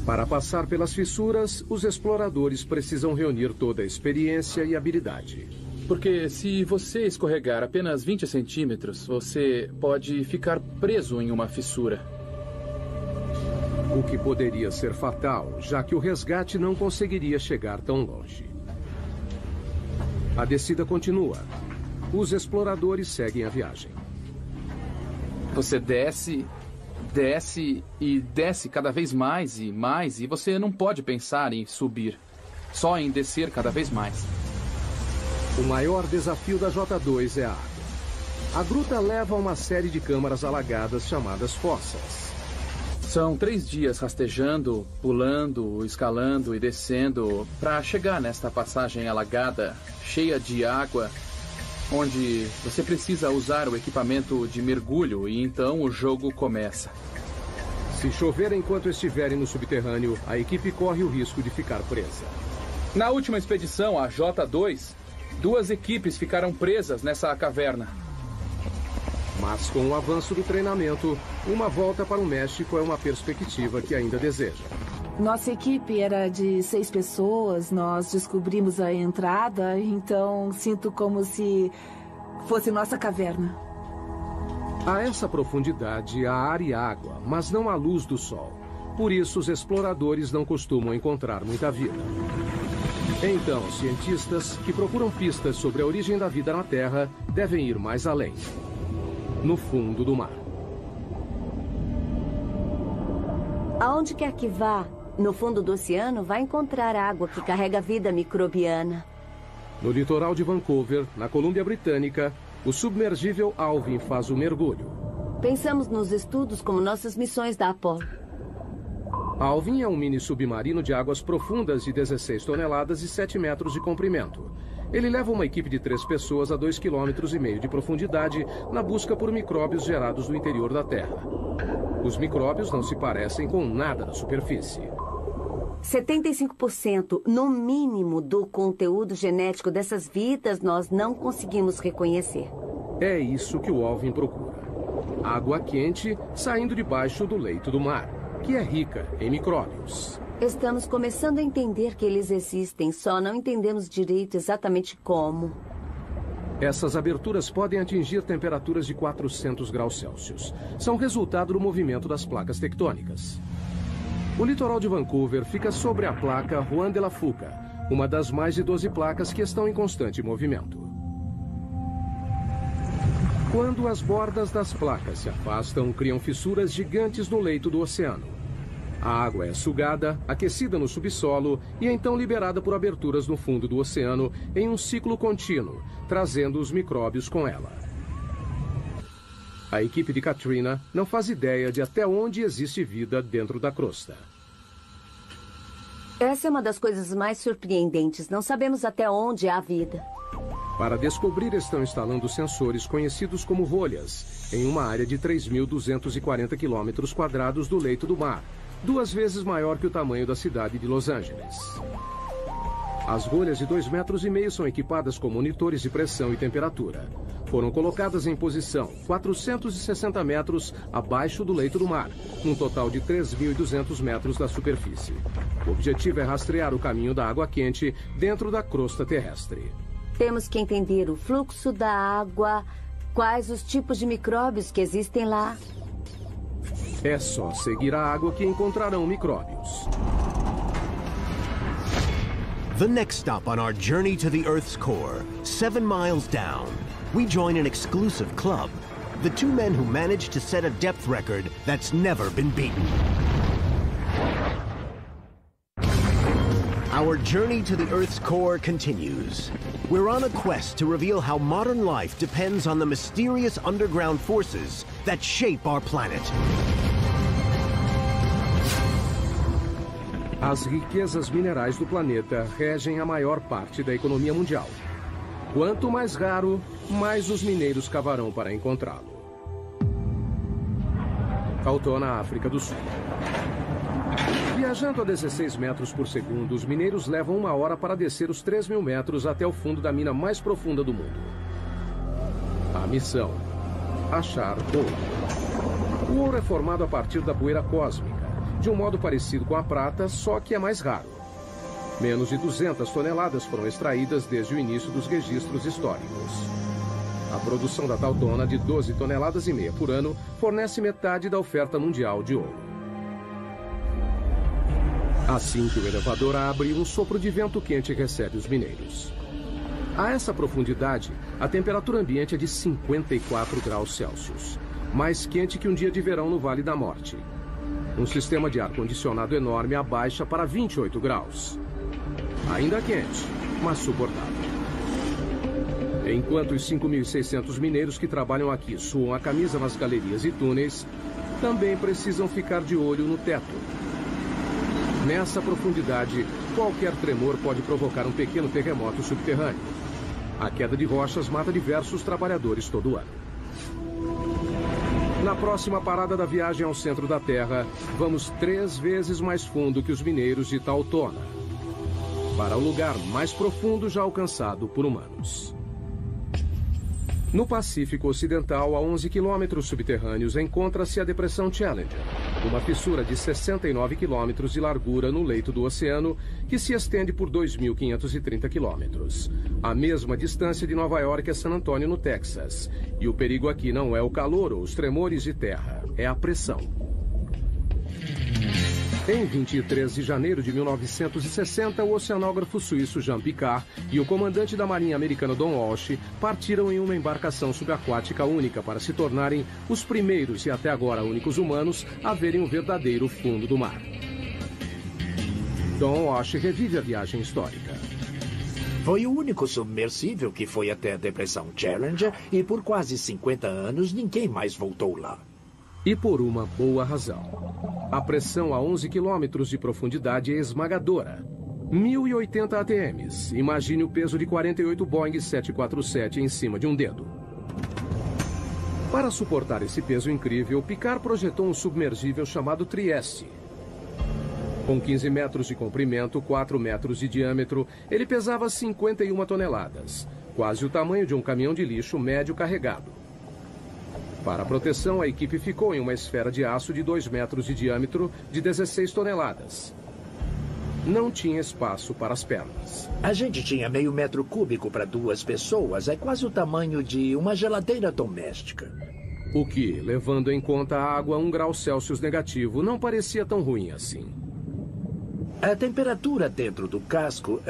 Para passar pelas fissuras, os exploradores precisam reunir toda a experiência e habilidade. Porque se você escorregar apenas 20 centímetros, você pode ficar preso em uma fissura. O que poderia ser fatal, já que o resgate não conseguiria chegar tão longe. A descida continua. Os exploradores seguem a viagem. Você desce, desce e desce cada vez mais e você não pode pensar em subir, só em descer cada vez mais. O maior desafio da J2 é a água. A gruta leva a uma série de câmaras alagadas chamadas fossas. São 3 dias rastejando, pulando, escalando e descendo para chegar nesta passagem alagada, cheia de água, onde você precisa usar o equipamento de mergulho e então o jogo começa. Se chover enquanto estiverem no subterrâneo, a equipe corre o risco de ficar presa. Na última expedição, a J2, 2 equipes ficaram presas nessa caverna. Mas com o avanço do treinamento, uma volta para o México é uma perspectiva que ainda deseja. Nossa equipe era de 6 pessoas, nós descobrimos a entrada, então sinto como se fosse nossa caverna. A essa profundidade há ar e água, mas não há luz do sol. Por isso, os exploradores não costumam encontrar muita vida. Então, cientistas que procuram pistas sobre a origem da vida na Terra devem ir mais além. No fundo do mar. Aonde quer que vá, no fundo do oceano, vai encontrar água que carrega vida microbiana. No litoral de Vancouver, na Colômbia Britânica, o submergível Alvin faz o mergulho. Pensamos nos estudos como nossas missões da Apollo. Alvin é um mini submarino de águas profundas de 16 toneladas e 7 metros de comprimento. Ele leva uma equipe de 3 pessoas a 2,5 km de profundidade na busca por micróbios gerados no interior da Terra. Os micróbios não se parecem com nada na superfície. 75%, no mínimo, do conteúdo genético dessas vidas nós não conseguimos reconhecer. É isso que o Alvin procura. Água quente saindo debaixo do leito do mar, que é rica em micróbios. Estamos começando a entender que eles existem, só não entendemos direito exatamente como. Essas aberturas podem atingir temperaturas de 400 graus Celsius. São resultado do movimento das placas tectônicas. O litoral de Vancouver fica sobre a placa Juan de la Fuca, uma das mais de 12 placas que estão em constante movimento. Quando as bordas das placas se afastam, criam fissuras gigantes no leito do oceano. A água é sugada, aquecida no subsolo e então liberada por aberturas no fundo do oceano em um ciclo contínuo, trazendo os micróbios com ela. A equipe de Katrina não faz ideia de até onde existe vida dentro da crosta. Essa é uma das coisas mais surpreendentes. Não sabemos até onde há vida. Para descobrir, estão instalando sensores conhecidos como rolhas, em uma área de 3.240 km² do leito do mar, 2 vezes maior que o tamanho da cidade de Los Angeles. As rolhas de 2,5 metros são equipadas com monitores de pressão e temperatura. Foram colocadas em posição 460 metros abaixo do leito do mar, num total de 3.200 metros da superfície. O objetivo é rastrear o caminho da água quente dentro da crosta terrestre. Temos que entender o fluxo da água, quais os tipos de micróbios que existem lá. É só seguir a água que encontrarão micróbios. The next stop on our journey to the Earth's core, 7 miles down, we join an exclusive club. The 2 men who managed to set a depth record that's never been beaten. Our journey to the Earth's core continues. We're on a quest to reveal how modern life depends on the mysterious underground forces that shape our planet. As riquezas minerais do planeta regem a maior parte da economia mundial. Quanto mais raro, mais os mineiros cavarão para encontrá-lo. Altona, África do Sul. Viajando a 16 metros por segundo, os mineiros levam 1 hora para descer os 3.000 metros até o fundo da mina mais profunda do mundo. A missão: achar ouro. O ouro é formado a partir da poeira cósmica, de um modo parecido com a prata, só que é mais raro. Menos de 200 toneladas foram extraídas desde o início dos registros históricos. A produção da Tautona, de 12,5 toneladas por ano, fornece metade da oferta mundial de ouro. Assim que o elevador abre, um sopro de vento quente recebe os mineiros. A essa profundidade, a temperatura ambiente é de 54 graus Celsius, mais quente que um dia de verão no Vale da Morte. Um sistema de ar-condicionado enorme abaixa para 28 graus. Ainda quente, mas suportável. Enquanto os 5.600 mineiros que trabalham aqui suam a camisa nas galerias e túneis, também precisam ficar de olho no teto. Nessa profundidade, qualquer tremor pode provocar um pequeno terremoto subterrâneo. A queda de rochas mata diversos trabalhadores todo ano. Na próxima parada da viagem ao centro da Terra, vamos 3 vezes mais fundo que os mineiros de Tautona, para o lugar mais profundo já alcançado por humanos. No Pacífico Ocidental, a 11 quilômetros subterrâneos, encontra-se a Depressão Challenger, uma fissura de 69 quilômetros de largura no leito do oceano, que se estende por 2.530 quilômetros. A mesma distância de Nova York a San Antônio, no Texas. E o perigo aqui não é o calor ou os tremores de terra, é a pressão. Em 23 de janeiro de 1960, o oceanógrafo suíço Jean Piccard e o comandante da Marinha americana Don Walsh partiram em uma embarcação subaquática única para se tornarem os primeiros e até agora únicos humanos a verem o verdadeiro fundo do mar. Don Walsh revive a viagem histórica. Foi o único submersível que foi até a Depressão Challenger e por quase 50 anos ninguém mais voltou lá. E por uma boa razão. A pressão a 11 quilômetros de profundidade é esmagadora. 1.080 ATMs. Imagine o peso de 48 Boeing 747 em cima de um dedo. Para suportar esse peso incrível, Piccard projetou um submergível chamado Trieste. Com 15 metros de comprimento, 4 metros de diâmetro, ele pesava 51 toneladas, quase o tamanho de um caminhão de lixo médio carregado. Para a proteção, a equipe ficou em uma esfera de aço de 2 metros de diâmetro, de 16 toneladas. Não tinha espaço para as pernas. A gente tinha meio metro cúbico para 2 pessoas. É quase o tamanho de uma geladeira doméstica. O que, levando em conta a água a 1 grau Celsius negativo, não parecia tão ruim assim. A temperatura dentro do casco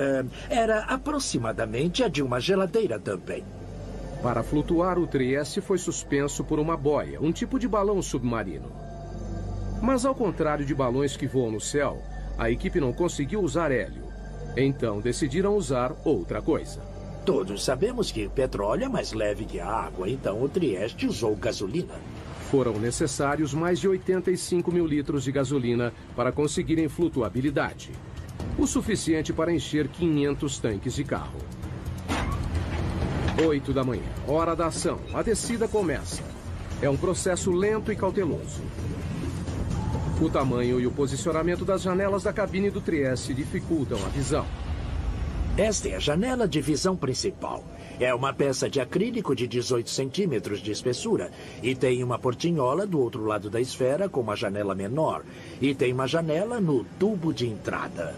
era aproximadamente a de uma geladeira também. Para flutuar, o Trieste foi suspenso por uma boia, um tipo de balão submarino. Mas ao contrário de balões que voam no céu, a equipe não conseguiu usar hélio. Então decidiram usar outra coisa. Todos sabemos que petróleo é mais leve que a água, então o Trieste usou gasolina. Foram necessários mais de 85 mil litros de gasolina para conseguirem flutuabilidade. O suficiente para encher 500 tanques de carro. 8 da manhã, hora da ação. A descida começa. É um processo lento e cauteloso. O tamanho e o posicionamento das janelas da cabine do Trieste dificultam a visão. Esta é a janela de visão principal. É uma peça de acrílico de 18 centímetros de espessura e tem uma portinhola do outro lado da esfera com uma janela menor. E tem uma janela no tubo de entrada.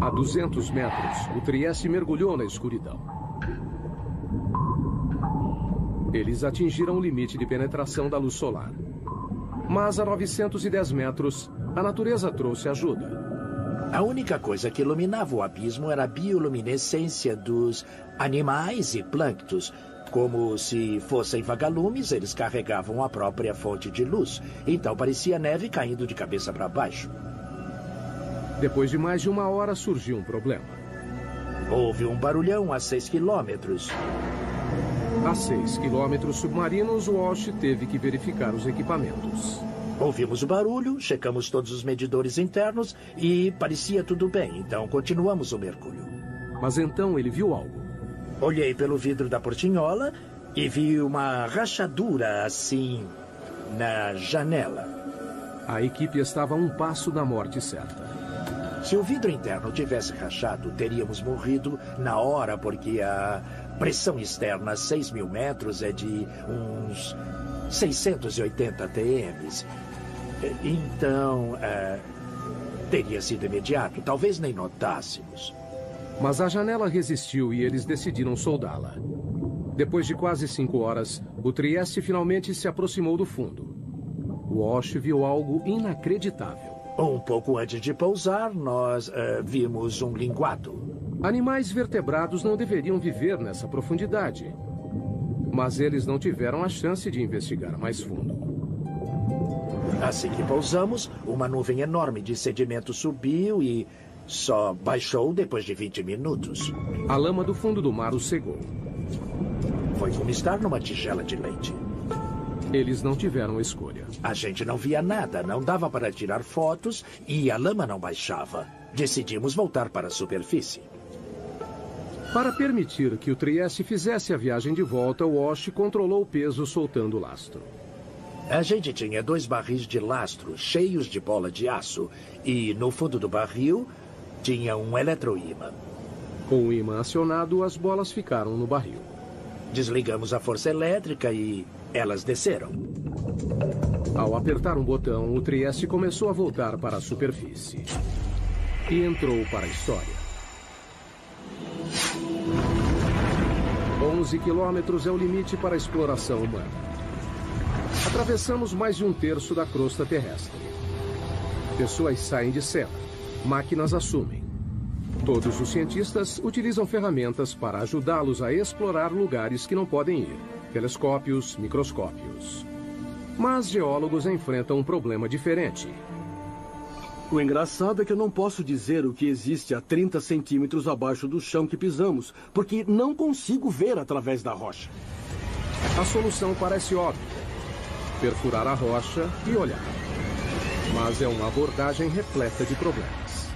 A 200 metros, o Trieste mergulhou na escuridão. Eles atingiram o limite de penetração da luz solar. Mas a 910 metros, a natureza trouxe ajuda. A única coisa que iluminava o abismo era a bioluminescência dos animais e plânctons. Como se fossem vagalumes, eles carregavam a própria fonte de luz. Então parecia neve caindo de cabeça para baixo. Depois de mais de 1 hora, surgiu um problema. Houve um barulhão a 6 quilômetros. A 6 quilômetros submarinos, Walsh teve que verificar os equipamentos. Ouvimos o barulho, checamos todos os medidores internos e parecia tudo bem, então continuamos o mergulho. Mas então ele viu algo. Olhei pelo vidro da portinhola e vi uma rachadura assim na janela. A equipe estava a 1 passo da morte certa. Se o vidro interno tivesse rachado, teríamos morrido na hora, porque a pressão externa a 6.000 metros é de uns 680 ATMs. Então, teria sido imediato. Talvez nem notássemos. Mas a janela resistiu e eles decidiram soldá-la. Depois de quase 5 horas, o Trieste finalmente se aproximou do fundo. Walsh viu algo inacreditável. Um pouco antes de pousar, nós vimos um linguado. Animais vertebrados não deveriam viver nessa profundidade. Mas eles não tiveram a chance de investigar mais fundo. Assim que pousamos, uma nuvem enorme de sedimento subiu e só baixou depois de 20 minutos. A lama do fundo do mar os cegou. Foi como estar numa tigela de leite. Eles não tiveram escolha. A gente não via nada, não dava para tirar fotos e a lama não baixava. Decidimos voltar para a superfície. Para permitir que o Trieste fizesse a viagem de volta, Walsh controlou o peso soltando o lastro. A gente tinha 2 barris de lastro cheios de bola de aço e no fundo do barril tinha um eletroímã. Com o ímã acionado, as bolas ficaram no barril. Desligamos a força elétrica e elas desceram. Ao apertar um botão, o Trieste começou a voltar para a superfície. E entrou para a história. 11 quilômetros é o limite para a exploração humana. Atravessamos mais de 1/3 da crosta terrestre. Pessoas saem de cena, máquinas assumem. Todos os cientistas utilizam ferramentas para ajudá-los a explorar lugares que não podem ir. Telescópios, microscópios. Mas geólogos enfrentam um problema diferente. O engraçado é que eu não posso dizer o que existe a 30 centímetros abaixo do chão que pisamos, porque não consigo ver através da rocha. A solução parece óbvia. Perfurar a rocha e olhar. Mas é uma abordagem repleta de problemas.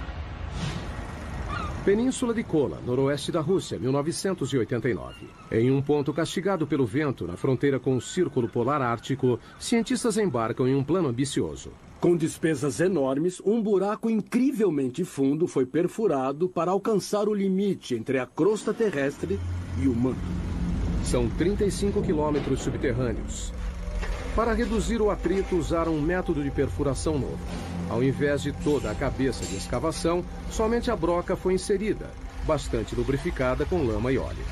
Península de Kola, noroeste da Rússia, 1989. Em um ponto castigado pelo vento, na fronteira com o Círculo Polar Ártico, cientistas embarcam em um plano ambicioso. Com despesas enormes, um buraco incrivelmente fundo foi perfurado para alcançar o limite entre a crosta terrestre e o manto. São 35 quilômetros subterrâneos. Para reduzir o atrito, usaram um método de perfuração novo. Ao invés de toda a cabeça de escavação, somente a broca foi inserida, bastante lubrificada com lama e óleo.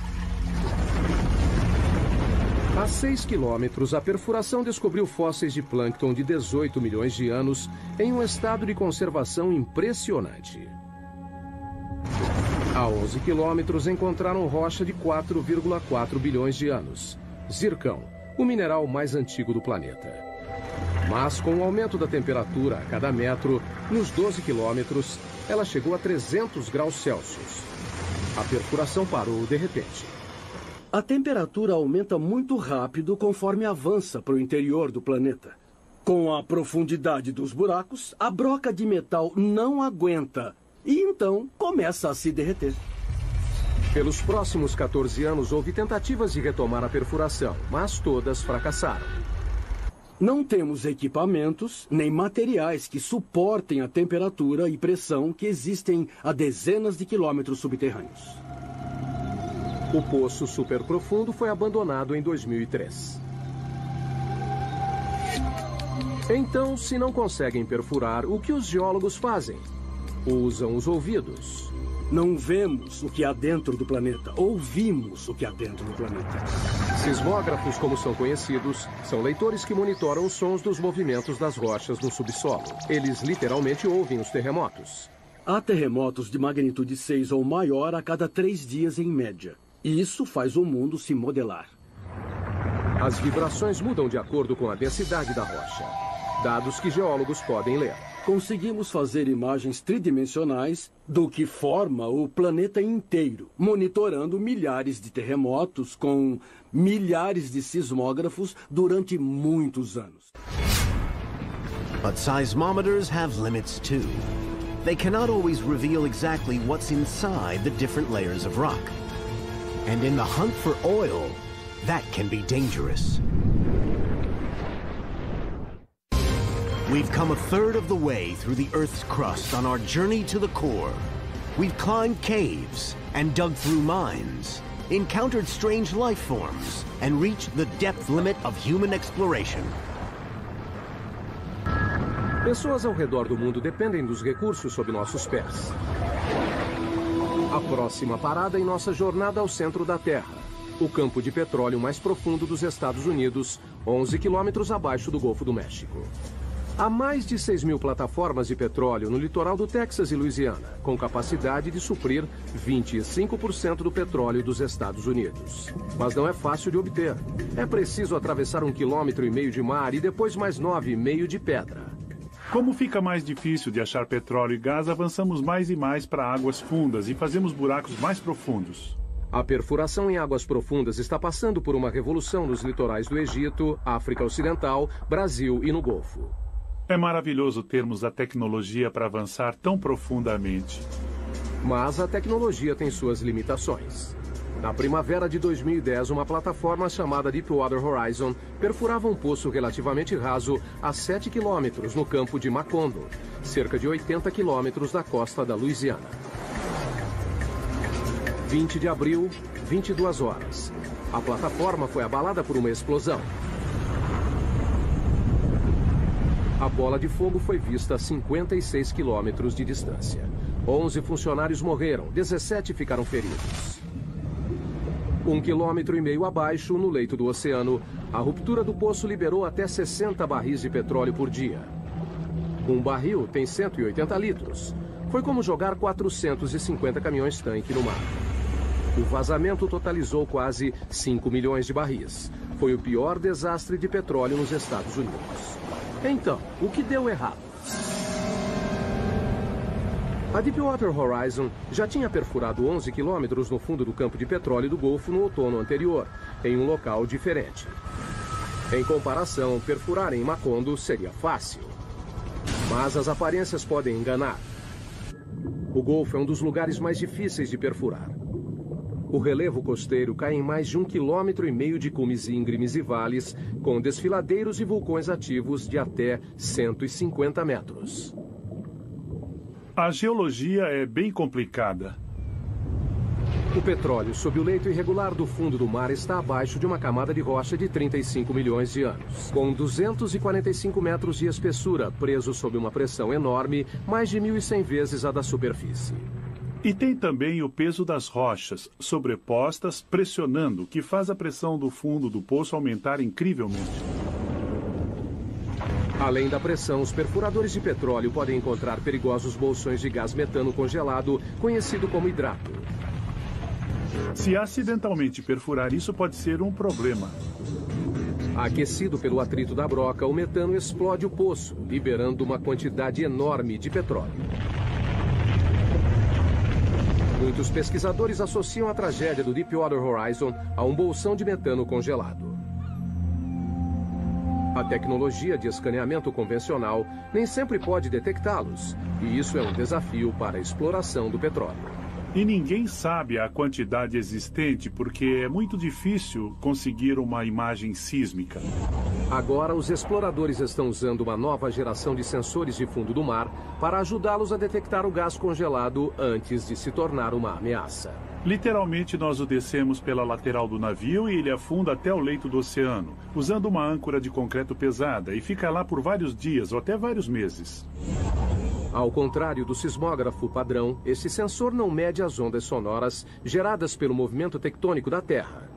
A 6 quilômetros, a perfuração descobriu fósseis de plâncton de 18 milhões de anos em um estado de conservação impressionante. A 11 quilômetros, encontraram rocha de 4,4 bilhões de anos. Zircão, o mineral mais antigo do planeta. Mas com o aumento da temperatura a cada metro, nos 12 quilômetros, ela chegou a 300 graus Celsius. A perfuração parou de repente. A temperatura aumenta muito rápido conforme avança para o interior do planeta. Com a profundidade dos buracos, a broca de metal não aguenta e então começa a se derreter. Pelos próximos 14 anos, houve tentativas de retomar a perfuração, mas todas fracassaram. Não temos equipamentos nem materiais que suportem a temperatura e pressão que existem a dezenas de quilômetros subterrâneos. O poço superprofundo foi abandonado em 2003. Então, se não conseguem perfurar, o que os geólogos fazem? Usam os ouvidos. Não vemos o que há dentro do planeta, ouvimos o que há dentro do planeta. Sismógrafos, como são conhecidos, são leitores que monitoram os sons dos movimentos das rochas no subsolo. Eles literalmente ouvem os terremotos. Há terremotos de magnitude 6 ou maior a cada 3 dias em média. E isso faz o mundo se modelar. As vibrações mudam de acordo com a densidade da rocha. Dados que geólogos podem ler. Conseguimos fazer imagens tridimensionais do que forma o planeta inteiro, monitorando milhares de terremotos com milhares de sismógrafos durante muitos anos. But seismometers have limits too. They cannot always reveal exactly what's inside the different layers of rock. And in the hunt for oil, that can be dangerous. We've come a third of the way through the Earth's crust on our journey to the core. We've climbed caves and dug through mines, encountered strange life forms, and reached the depth limit of human exploration. Pessoas ao redor do mundo dependem dos recursos sob nossos pés. A próxima parada em nossa jornada ao centro da Terra. O campo de petróleo mais profundo dos Estados Unidos, 11 quilômetros abaixo do Golfo do México. Há mais de 6.000 plataformas de petróleo no litoral do Texas e Louisiana, com capacidade de suprir 25% do petróleo dos Estados Unidos. Mas não é fácil de obter. É preciso atravessar 1,5 km de mar e depois mais 9,5 de pedra. Como fica mais difícil de achar petróleo e gás, avançamos mais e mais para águas fundas e fazemos buracos mais profundos. A perfuração em águas profundas está passando por uma revolução nos litorais do Egito, África Ocidental, Brasil e no Golfo. É maravilhoso termos a tecnologia para avançar tão profundamente. Mas a tecnologia tem suas limitações. Na primavera de 2010, uma plataforma chamada Deepwater Horizon perfurava um poço relativamente raso a 7 quilômetros no campo de Macondo, cerca de 80 quilômetros da costa da Louisiana. 20 de abril, 22 horas. A plataforma foi abalada por uma explosão. A bola de fogo foi vista a 56 quilômetros de distância. 11 funcionários morreram, 17 ficaram feridos. 1,5 km abaixo, no leito do oceano, a ruptura do poço liberou até 60 barris de petróleo por dia. Um barril tem 180 litros. Foi como jogar 450 caminhões-tanque no mar. O vazamento totalizou quase 5 milhões de barris. Foi o pior desastre de petróleo nos Estados Unidos. Então, o que deu errado? A Deepwater Horizon já tinha perfurado 11 quilômetros no fundo do campo de petróleo do Golfo no outono anterior, em um local diferente. Em comparação, perfurar em Macondo seria fácil. Mas as aparências podem enganar. O Golfo é um dos lugares mais difíceis de perfurar. O relevo costeiro cai em mais de 1,5 km de cumes íngremes e vales, com desfiladeiros e vulcões ativos de até 150 metros. A geologia é bem complicada. O petróleo sob o leito irregular do fundo do mar está abaixo de uma camada de rocha de 35 milhões de anos, com 245 metros de espessura, preso sob uma pressão enorme, mais de 1.100 vezes a da superfície. E tem também o peso das rochas, sobrepostas, pressionando, que faz a pressão do fundo do poço aumentar incrivelmente. Além da pressão, os perfuradores de petróleo podem encontrar perigosos bolsões de gás metano congelado, conhecido como hidrato. Se acidentalmente perfurar, isso pode ser um problema. Aquecido pelo atrito da broca, o metano explode o poço, liberando uma quantidade enorme de petróleo. Muitos pesquisadores associam a tragédia do Deepwater Horizon a um bolsão de metano congelado. A tecnologia de escaneamento convencional nem sempre pode detectá-los, e isso é um desafio para a exploração do petróleo. E ninguém sabe a quantidade existente porque é muito difícil conseguir uma imagem sísmica. Agora, os exploradores estão usando uma nova geração de sensores de fundo do mar para ajudá-los a detectar o gás congelado antes de se tornar uma ameaça. Literalmente, nós o descemos pela lateral do navio e ele afunda até o leito do oceano, usando uma âncora de concreto pesada, e fica lá por vários dias ou até vários meses. Ao contrário do sismógrafo padrão, esse sensor não mede as ondas sonoras geradas pelo movimento tectônico da Terra.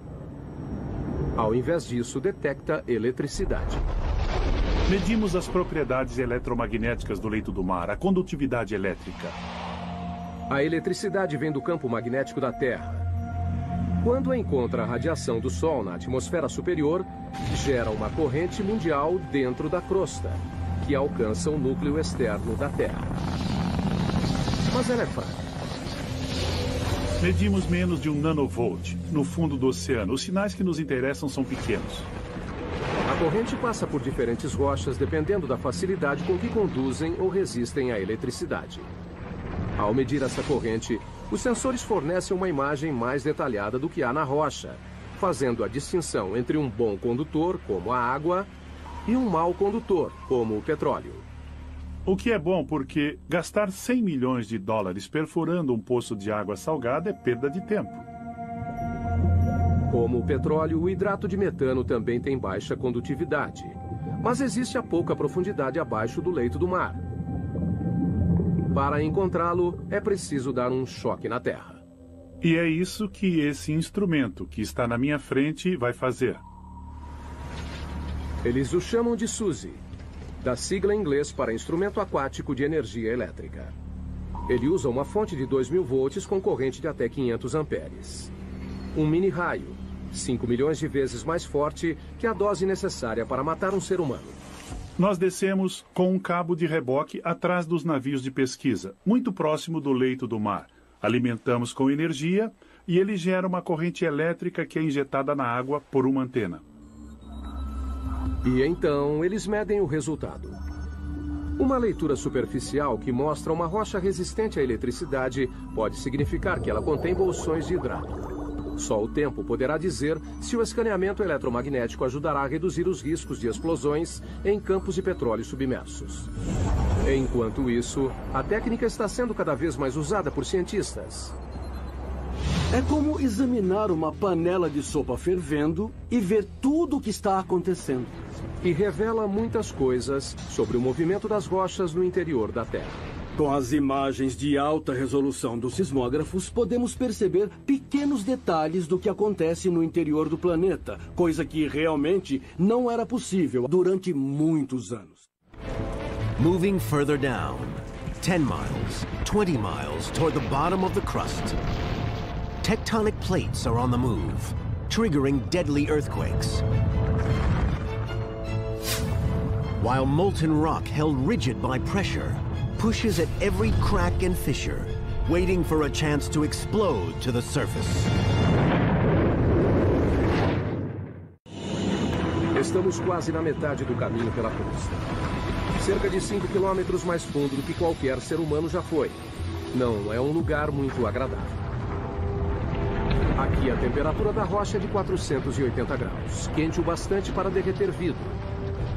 Ao invés disso, detecta eletricidade. Medimos as propriedades eletromagnéticas do leito do mar, a condutividade elétrica. A eletricidade vem do campo magnético da Terra. Quando encontra a radiação do Sol na atmosfera superior, gera uma corrente mundial dentro da crosta, que alcança o núcleo externo da Terra. Mas ela é fraca. Medimos menos de 1 nanovolt no fundo do oceano. Os sinais que nos interessam são pequenos. A corrente passa por diferentes rochas dependendo da facilidade com que conduzem ou resistem à eletricidade. Ao medir essa corrente, os sensores fornecem uma imagem mais detalhada do que há na rocha, fazendo a distinção entre um bom condutor, como a água, e um mau condutor, como o petróleo. O que é bom porque gastar 100 milhões de dólares perfurando um poço de água salgada é perda de tempo. Como o petróleo, o hidrato de metano também tem baixa condutividade, mas existe a pouca profundidade abaixo do leito do mar. Para encontrá-lo, é preciso dar um choque na Terra. E é isso que esse instrumento que está na minha frente vai fazer. Eles o chamam de SUSY. da sigla em inglês para Instrumento Aquático de Energia Elétrica. Ele usa uma fonte de 2.000 volts com corrente de até 500 amperes. Um mini-raio, 5 milhões de vezes mais forte que a dose necessária para matar um ser humano. Nós descemos com um cabo de reboque atrás dos navios de pesquisa, muito próximo do leito do mar. Alimentamos com energia e ele gera uma corrente elétrica que é injetada na água por uma antena. E então eles medem o resultado. Uma leitura superficial que mostra uma rocha resistente à eletricidade pode significar que ela contém bolsões de hidrato. Só o tempo poderá dizer se o escaneamento eletromagnético ajudará a reduzir os riscos de explosões em campos de petróleo submersos. Enquanto isso, a técnica está sendo cada vez mais usada por cientistas. É como examinar uma panela de sopa fervendo e ver tudo o que está acontecendo. E revela muitas coisas sobre o movimento das rochas no interior da Terra. Com as imagens de alta resolução dos sismógrafos, podemos perceber pequenos detalhes do que acontece no interior do planeta, coisa que realmente não era possível durante muitos anos. Moving further down, 10 miles, 20 miles toward the bottom of the crust. Tectonic plates are on the move, triggering deadly earthquakes. While molten rock held rigid by pressure pushes at every crack and fissure, waiting for a chance to explode to the surface. Estamos quase na metade do caminho pela costa. Cerca de 5 quilômetros mais fundo do que qualquer ser humano já foi. Não é um lugar muito agradável. Aqui a temperatura da rocha é de 480 graus, quente o bastante para derreter vidro.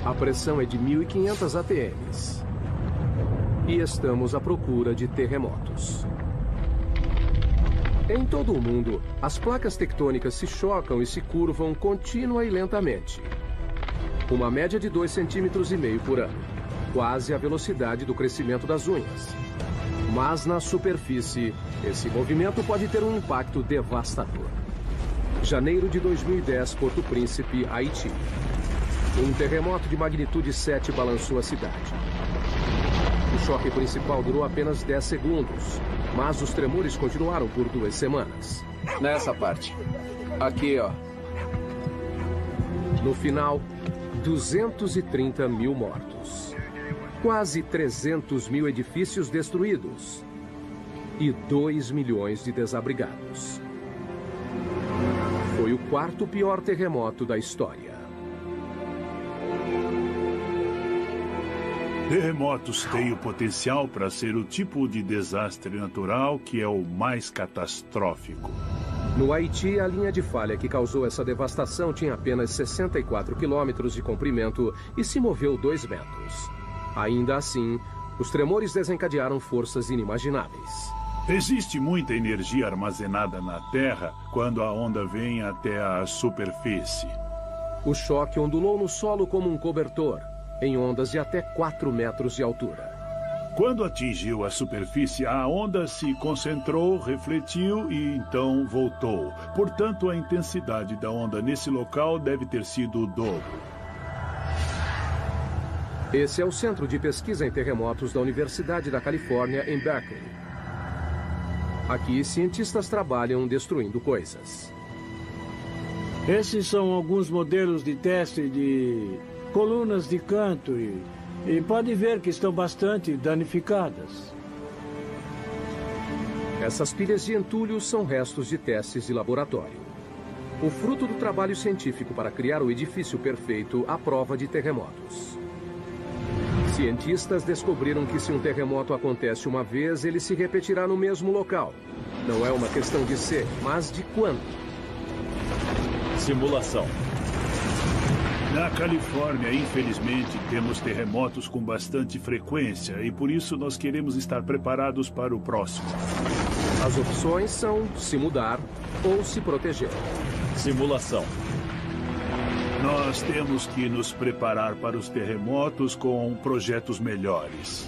A pressão é de 1.500 ATMs. E estamos à procura de terremotos. Em todo o mundo, as placas tectônicas se chocam e se curvam contínua e lentamente. Uma média de 2,5 cm por ano, quase a velocidade do crescimento das unhas. Mas na superfície, esse movimento pode ter um impacto devastador. Janeiro de 2010, Porto Príncipe, Haiti. Um terremoto de magnitude 7 balançou a cidade. O choque principal durou apenas 10 segundos, mas os tremores continuaram por 2 semanas. Nessa parte. Aqui, ó. No final, 230 mil mortos. Quase 300 mil edifícios destruídos. E 2 milhões de desabrigados. Foi o 4º pior terremoto da história. Terremotos têm o potencial para ser o tipo de desastre natural que é o mais catastrófico. No Haiti, a linha de falha que causou essa devastação tinha apenas 64 quilômetros de comprimento e se moveu 2 metros. Ainda assim, os tremores desencadearam forças inimagináveis. Existe muita energia armazenada na Terra quando a onda vem até a superfície. O choque ondulou no solo como um cobertor, em ondas de até 4 metros de altura. Quando atingiu a superfície, a onda se concentrou, refletiu e então voltou. Portanto, a intensidade da onda nesse local deve ter sido o dobro. Esse é o Centro de Pesquisa em Terremotos da Universidade da Califórnia, em Berkeley. Aqui, cientistas trabalham destruindo coisas. Esses são alguns modelos de teste de colunas de canto e pode ver que estão bastante danificadas. Essas pilhas de entulho são restos de testes de laboratório. O fruto do trabalho científico para criar o edifício perfeito à prova de terremotos. Cientistas descobriram que se um terremoto acontece uma vez, ele se repetirá no mesmo local. Não é uma questão de ser, mas de quando. Simulação. Na Califórnia, infelizmente, temos terremotos com bastante frequência e por isso nós queremos estar preparados para o próximo. As opções são se mudar ou se proteger. Simulação. Nós temos que nos preparar para os terremotos com projetos melhores.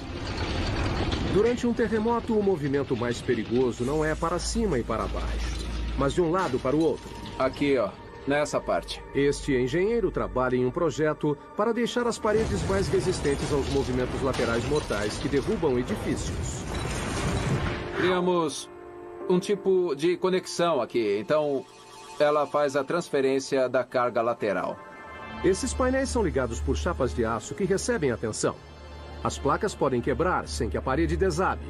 Durante um terremoto, o movimento mais perigoso não é para cima e para baixo, mas de um lado para o outro. Aqui, ó. nessa parte. Este engenheiro trabalha em um projeto para deixar as paredes mais resistentes aos movimentos laterais mortais que derrubam edifícios. Criamos um tipo de conexão aqui, então ela faz a transferência da carga lateral. Esses painéis são ligados por chapas de aço que recebem a tensão. As placas podem quebrar sem que a parede desabe.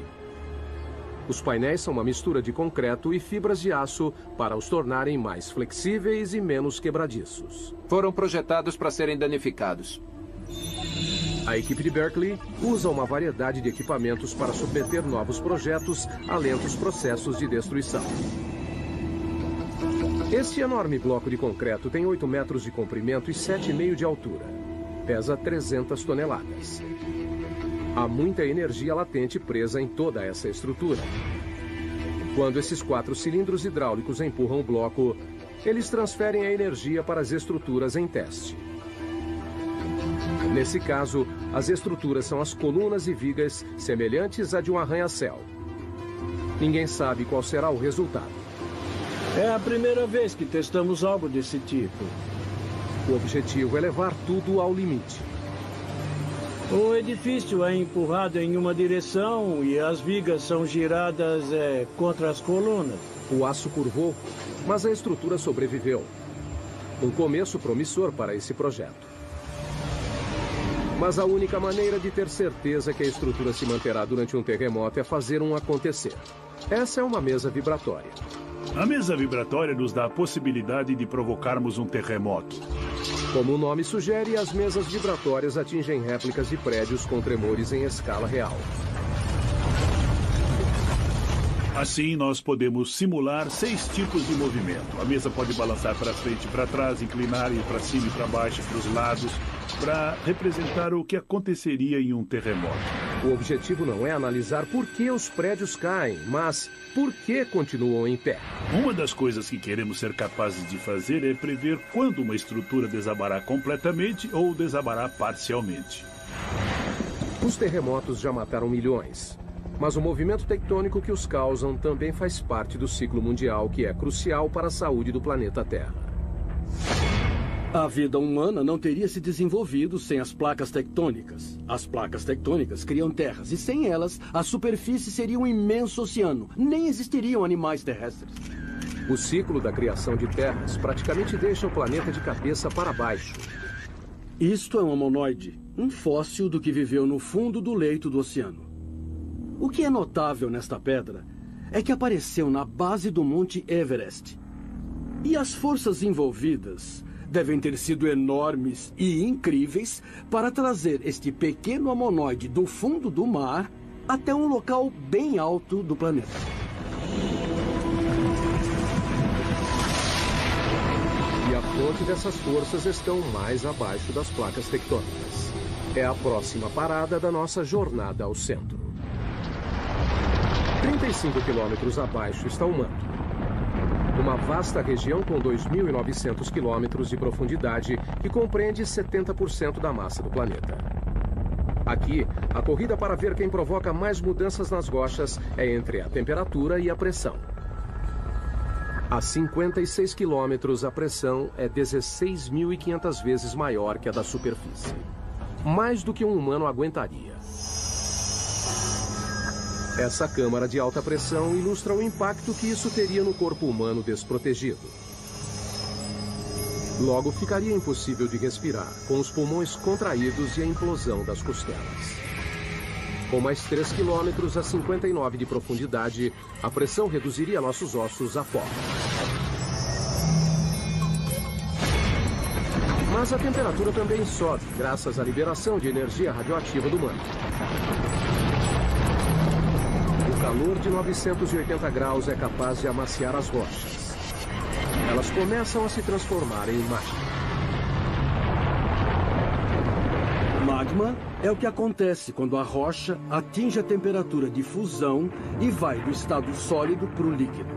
Os painéis são uma mistura de concreto e fibras de aço para os tornarem mais flexíveis e menos quebradiços. Foram projetados para serem danificados. A equipe de Berkeley usa uma variedade de equipamentos para submeter novos projetos a lentos processos de destruição. Este enorme bloco de concreto tem 8 metros de comprimento e 7,5 de altura. Pesa 300 toneladas. Há muita energia latente presa em toda essa estrutura. Quando esses 4 cilindros hidráulicos empurram o bloco, eles transferem a energia para as estruturas em teste. Nesse caso, as estruturas são as colunas e vigas semelhantes à de um arranha-céu. Ninguém sabe qual será o resultado. É a primeira vez que testamos algo desse tipo. O objetivo é levar tudo ao limite. O edifício é empurrado em uma direção e as vigas são giradas contra as colunas. O aço curvou, mas a estrutura sobreviveu. Um começo promissor para esse projeto. Mas a única maneira de ter certeza que a estrutura se manterá durante um terremoto é fazer um acontecer. Essa é uma mesa vibratória. A mesa vibratória nos dá a possibilidade de provocarmos um terremoto. Como o nome sugere, as mesas vibratórias atingem réplicas de prédios com tremores em escala real. Assim, nós podemos simular 6 tipos de movimento. A mesa pode balançar para frente e para trás, inclinar, ir para cima e para baixo, para os lados, para representar o que aconteceria em um terremoto. O objetivo não é analisar por que os prédios caem, mas por que continuam em pé. Uma das coisas que queremos ser capazes de fazer é prever quando uma estrutura desabará completamente ou desabará parcialmente. Os terremotos já mataram milhões. Mas o movimento tectônico que os causam também faz parte do ciclo mundial, que é crucial para a saúde do planeta Terra. A vida humana não teria se desenvolvido sem as placas tectônicas. As placas tectônicas criam terras, e sem elas, a superfície seria um imenso oceano. Nem existiriam animais terrestres. O ciclo da criação de terras praticamente deixa o planeta de cabeça para baixo. Isto é um homonoide, um fóssil do que viveu no fundo do leito do oceano. O que é notável nesta pedra é que apareceu na base do Monte Everest. E as forças envolvidas devem ter sido enormes e incríveis para trazer este pequeno homonoide do fundo do mar até um local bem alto do planeta. E a fonte dessas forças estão mais abaixo das placas tectônicas. É a próxima parada da nossa jornada ao centro. 35 quilômetros abaixo está o manto. Uma vasta região com 2.900 quilômetros de profundidade que compreende 70% da massa do planeta. Aqui, a corrida para ver quem provoca mais mudanças nas rochas é entre a temperatura e a pressão. A 56 quilômetros, a pressão é 16.500 vezes maior que a da superfície. Mais do que um humano aguentaria. Essa câmara de alta pressão ilustra o impacto que isso teria no corpo humano desprotegido. Logo, ficaria impossível de respirar, com os pulmões contraídos e a implosão das costelas. Com mais 3 quilômetros a 59 de profundidade, a pressão reduziria nossos ossos a pó. Mas a temperatura também sobe, graças à liberação de energia radioativa do manto. O calor de 980 graus é capaz de amaciar as rochas. Elas começam a se transformar em magma. Magma é o que acontece quando a rocha atinge a temperatura de fusão e vai do estado sólido para o líquido.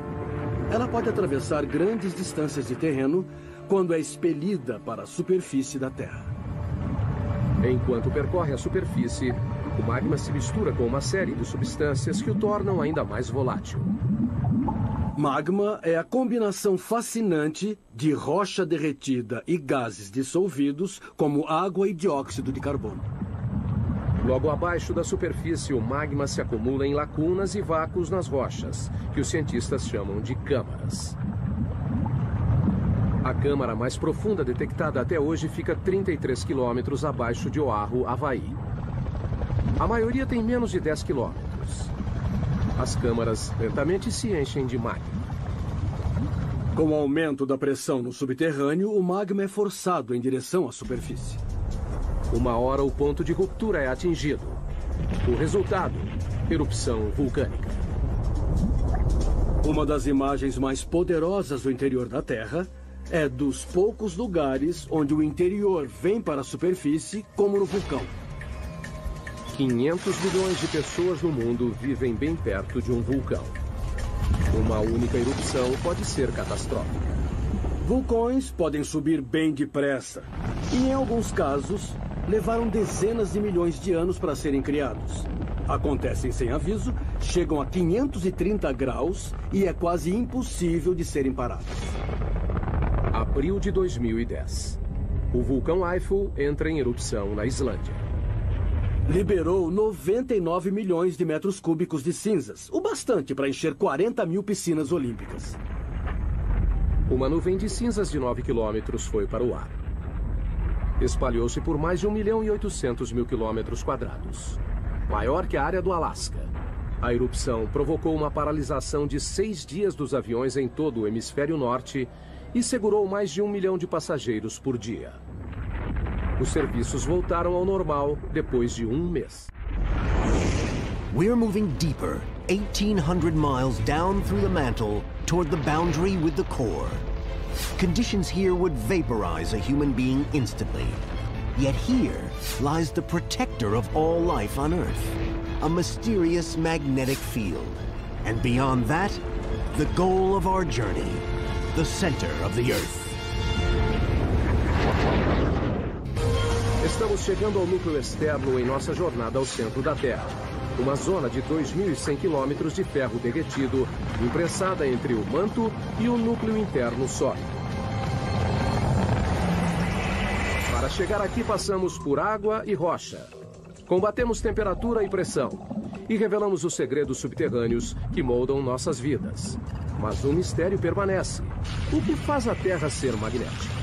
Ela pode atravessar grandes distâncias de terreno quando é expelida para a superfície da Terra. Enquanto percorre a superfície, o magma se mistura com uma série de substâncias que o tornam ainda mais volátil. Magma é a combinação fascinante de rocha derretida e gases dissolvidos, como água e dióxido de carbono. Logo abaixo da superfície, o magma se acumula em lacunas e vácuos nas rochas, que os cientistas chamam de câmaras. A câmara mais profunda detectada até hoje fica 33 quilômetros abaixo de Oahu, Havaí. A maioria tem menos de 10 quilômetros. As câmaras lentamente se enchem de magma. Com o aumento da pressão no subterrâneo, o magma é forçado em direção à superfície. Uma hora o ponto de ruptura é atingido. O resultado, erupção vulcânica. Uma das imagens mais poderosas do interior da Terra é dos poucos lugares onde o interior vem para a superfície, como no vulcão. 500 milhões de pessoas no mundo vivem bem perto de um vulcão. Uma única erupção pode ser catastrófica. Vulcões podem subir bem depressa e, em alguns casos, levaram dezenas de milhões de anos para serem criados. Acontecem sem aviso, chegam a 530 graus e é quase impossível de serem parados. Abril de 2010. O vulcão Eiffel entra em erupção na Islândia. Liberou 99 milhões de metros cúbicos de cinzas, o bastante para encher 40 mil piscinas olímpicas. Uma nuvem de cinzas de 9 quilômetros foi para o ar. Espalhou-se por mais de 1.800.000 quilômetros quadrados, maior que a área do Alasca. A erupção provocou uma paralisação de 6 dias dos aviões em todo o hemisfério norte e segurou mais de 1 milhão de passageiros por dia. Os serviços voltaram ao normal depois de um mês. We're moving deeper, 1,800 miles down through the mantle toward the boundary with the core. Conditions here would vaporize a human being instantly. Yet here lies the protector of all life on Earth, a mysterious magnetic field. And beyond that, the goal of our journey, the center of the Earth. Estamos chegando ao núcleo externo em nossa jornada ao centro da Terra. Uma zona de 2.100 quilômetros de ferro derretido, imprensada entre o manto e o núcleo interno sólido. Para chegar aqui, passamos por água e rocha. Combatemos temperatura e pressão. E revelamos os segredos subterrâneos que moldam nossas vidas. Mas um mistério permanece. O que faz a Terra ser magnética?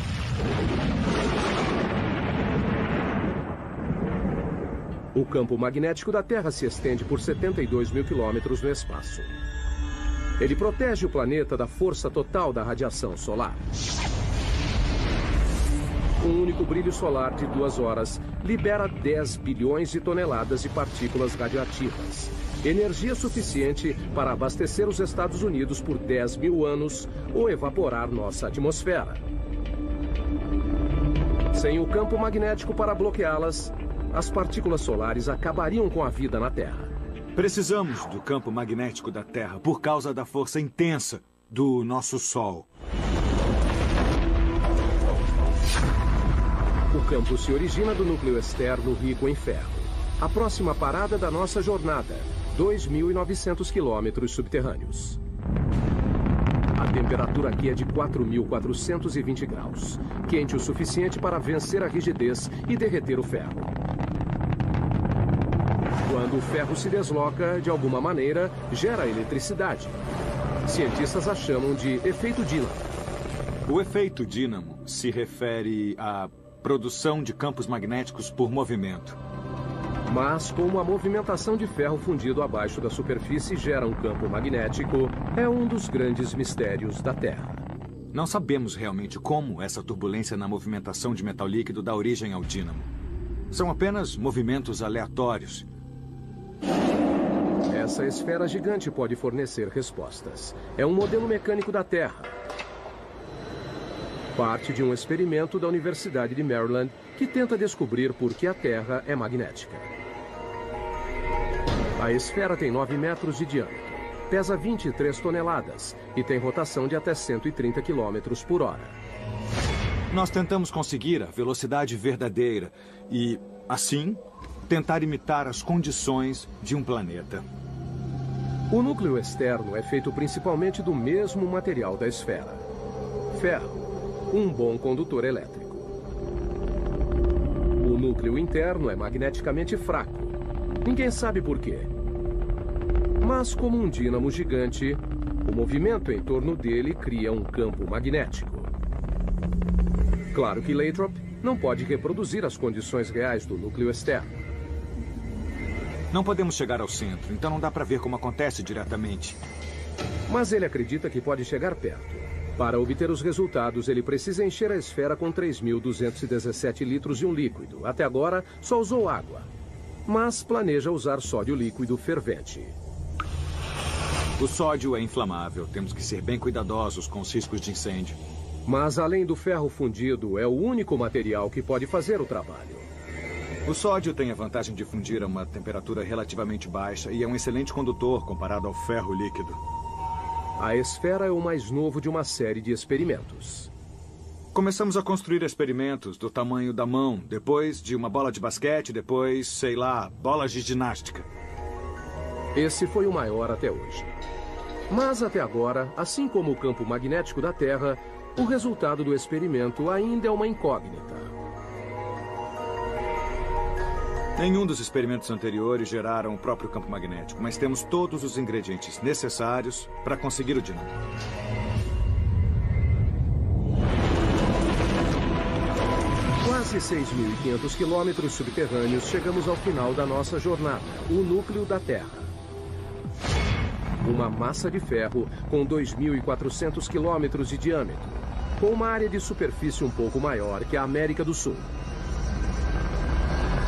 O campo magnético da Terra se estende por 72 mil quilômetros no espaço. Ele protege o planeta da força total da radiação solar. Um único brilho solar de 2 horas libera 10 bilhões de toneladas de partículas radioativas. Energia suficiente para abastecer os Estados Unidos por 10 mil anos ou evaporar nossa atmosfera. Sem o campo magnético para bloqueá-las, as partículas solares acabariam com a vida na Terra. Precisamos do campo magnético da Terra por causa da força intensa do nosso Sol. O campo se origina do núcleo externo rico em ferro. A próxima parada da nossa jornada, 2.900 quilômetros subterrâneos. A temperatura aqui é de 4.420 graus, quente o suficiente para vencer a rigidez e derreter o ferro. Quando o ferro se desloca, de alguma maneira, gera eletricidade. Cientistas a chamam de efeito dínamo. O efeito dínamo se refere à produção de campos magnéticos por movimento. Mas, como a movimentação de ferro fundido abaixo da superfície gera um campo magnético, é um dos grandes mistérios da Terra. Não sabemos realmente como essa turbulência na movimentação de metal líquido dá origem ao dínamo. São apenas movimentos aleatórios. Essa esfera gigante pode fornecer respostas. É um modelo mecânico da Terra. Parte de um experimento da Universidade de Maryland que tenta descobrir por que a Terra é magnética. A esfera tem 9 metros de diâmetro, pesa 23 toneladas e tem rotação de até 130 km por hora. Nós tentamos conseguir a velocidade verdadeira e, assim, tentar imitar as condições de um planeta. O núcleo externo é feito principalmente do mesmo material da esfera: ferro, um bom condutor elétrico. O núcleo interno é magneticamente fraco. Ninguém sabe por quê. Mas, como um dínamo gigante, o movimento em torno dele cria um campo magnético. Claro que Lathrop não pode reproduzir as condições reais do núcleo externo. Não podemos chegar ao centro, então não dá para ver como acontece diretamente. Mas ele acredita que pode chegar perto. Para obter os resultados, ele precisa encher a esfera com 3.217 litros de um líquido. Até agora, só usou água. Mas planeja usar sódio líquido fervente. O sódio é inflamável. Temos que ser bem cuidadosos com os riscos de incêndio. Mas, além do ferro fundido, é o único material que pode fazer o trabalho. O sódio tem a vantagem de fundir a uma temperatura relativamente baixa e é um excelente condutor comparado ao ferro líquido. A esfera é o mais novo de uma série de experimentos. Começamos a construir experimentos do tamanho da mão, depois de uma bola de basquete, depois, sei lá, bolas de ginástica. Esse foi o maior até hoje. Mas até agora, assim como o campo magnético da Terra, o resultado do experimento ainda é uma incógnita. Nenhum dos experimentos anteriores geraram o próprio campo magnético, mas temos todos os ingredientes necessários para conseguir o dínamo. Quase 6.500 quilômetros subterrâneos, chegamos ao final da nossa jornada, o núcleo da Terra. Uma massa de ferro com 2.400 quilômetros de diâmetro, com uma área de superfície um pouco maior que a América do Sul.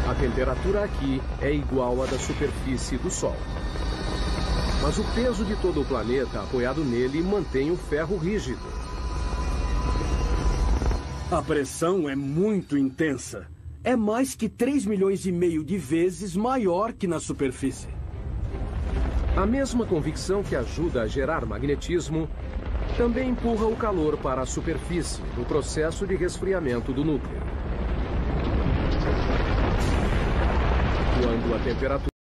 A temperatura aqui é igual à da superfície do Sol. Mas o peso de todo o planeta apoiado nele mantém o ferro rígido. A pressão é muito intensa. É mais que 3,5 milhões de vezes maior que na superfície. A mesma convicção que ajuda a gerar magnetismo também empurra o calor para a superfície no processo de resfriamento do núcleo. Quando a temperatura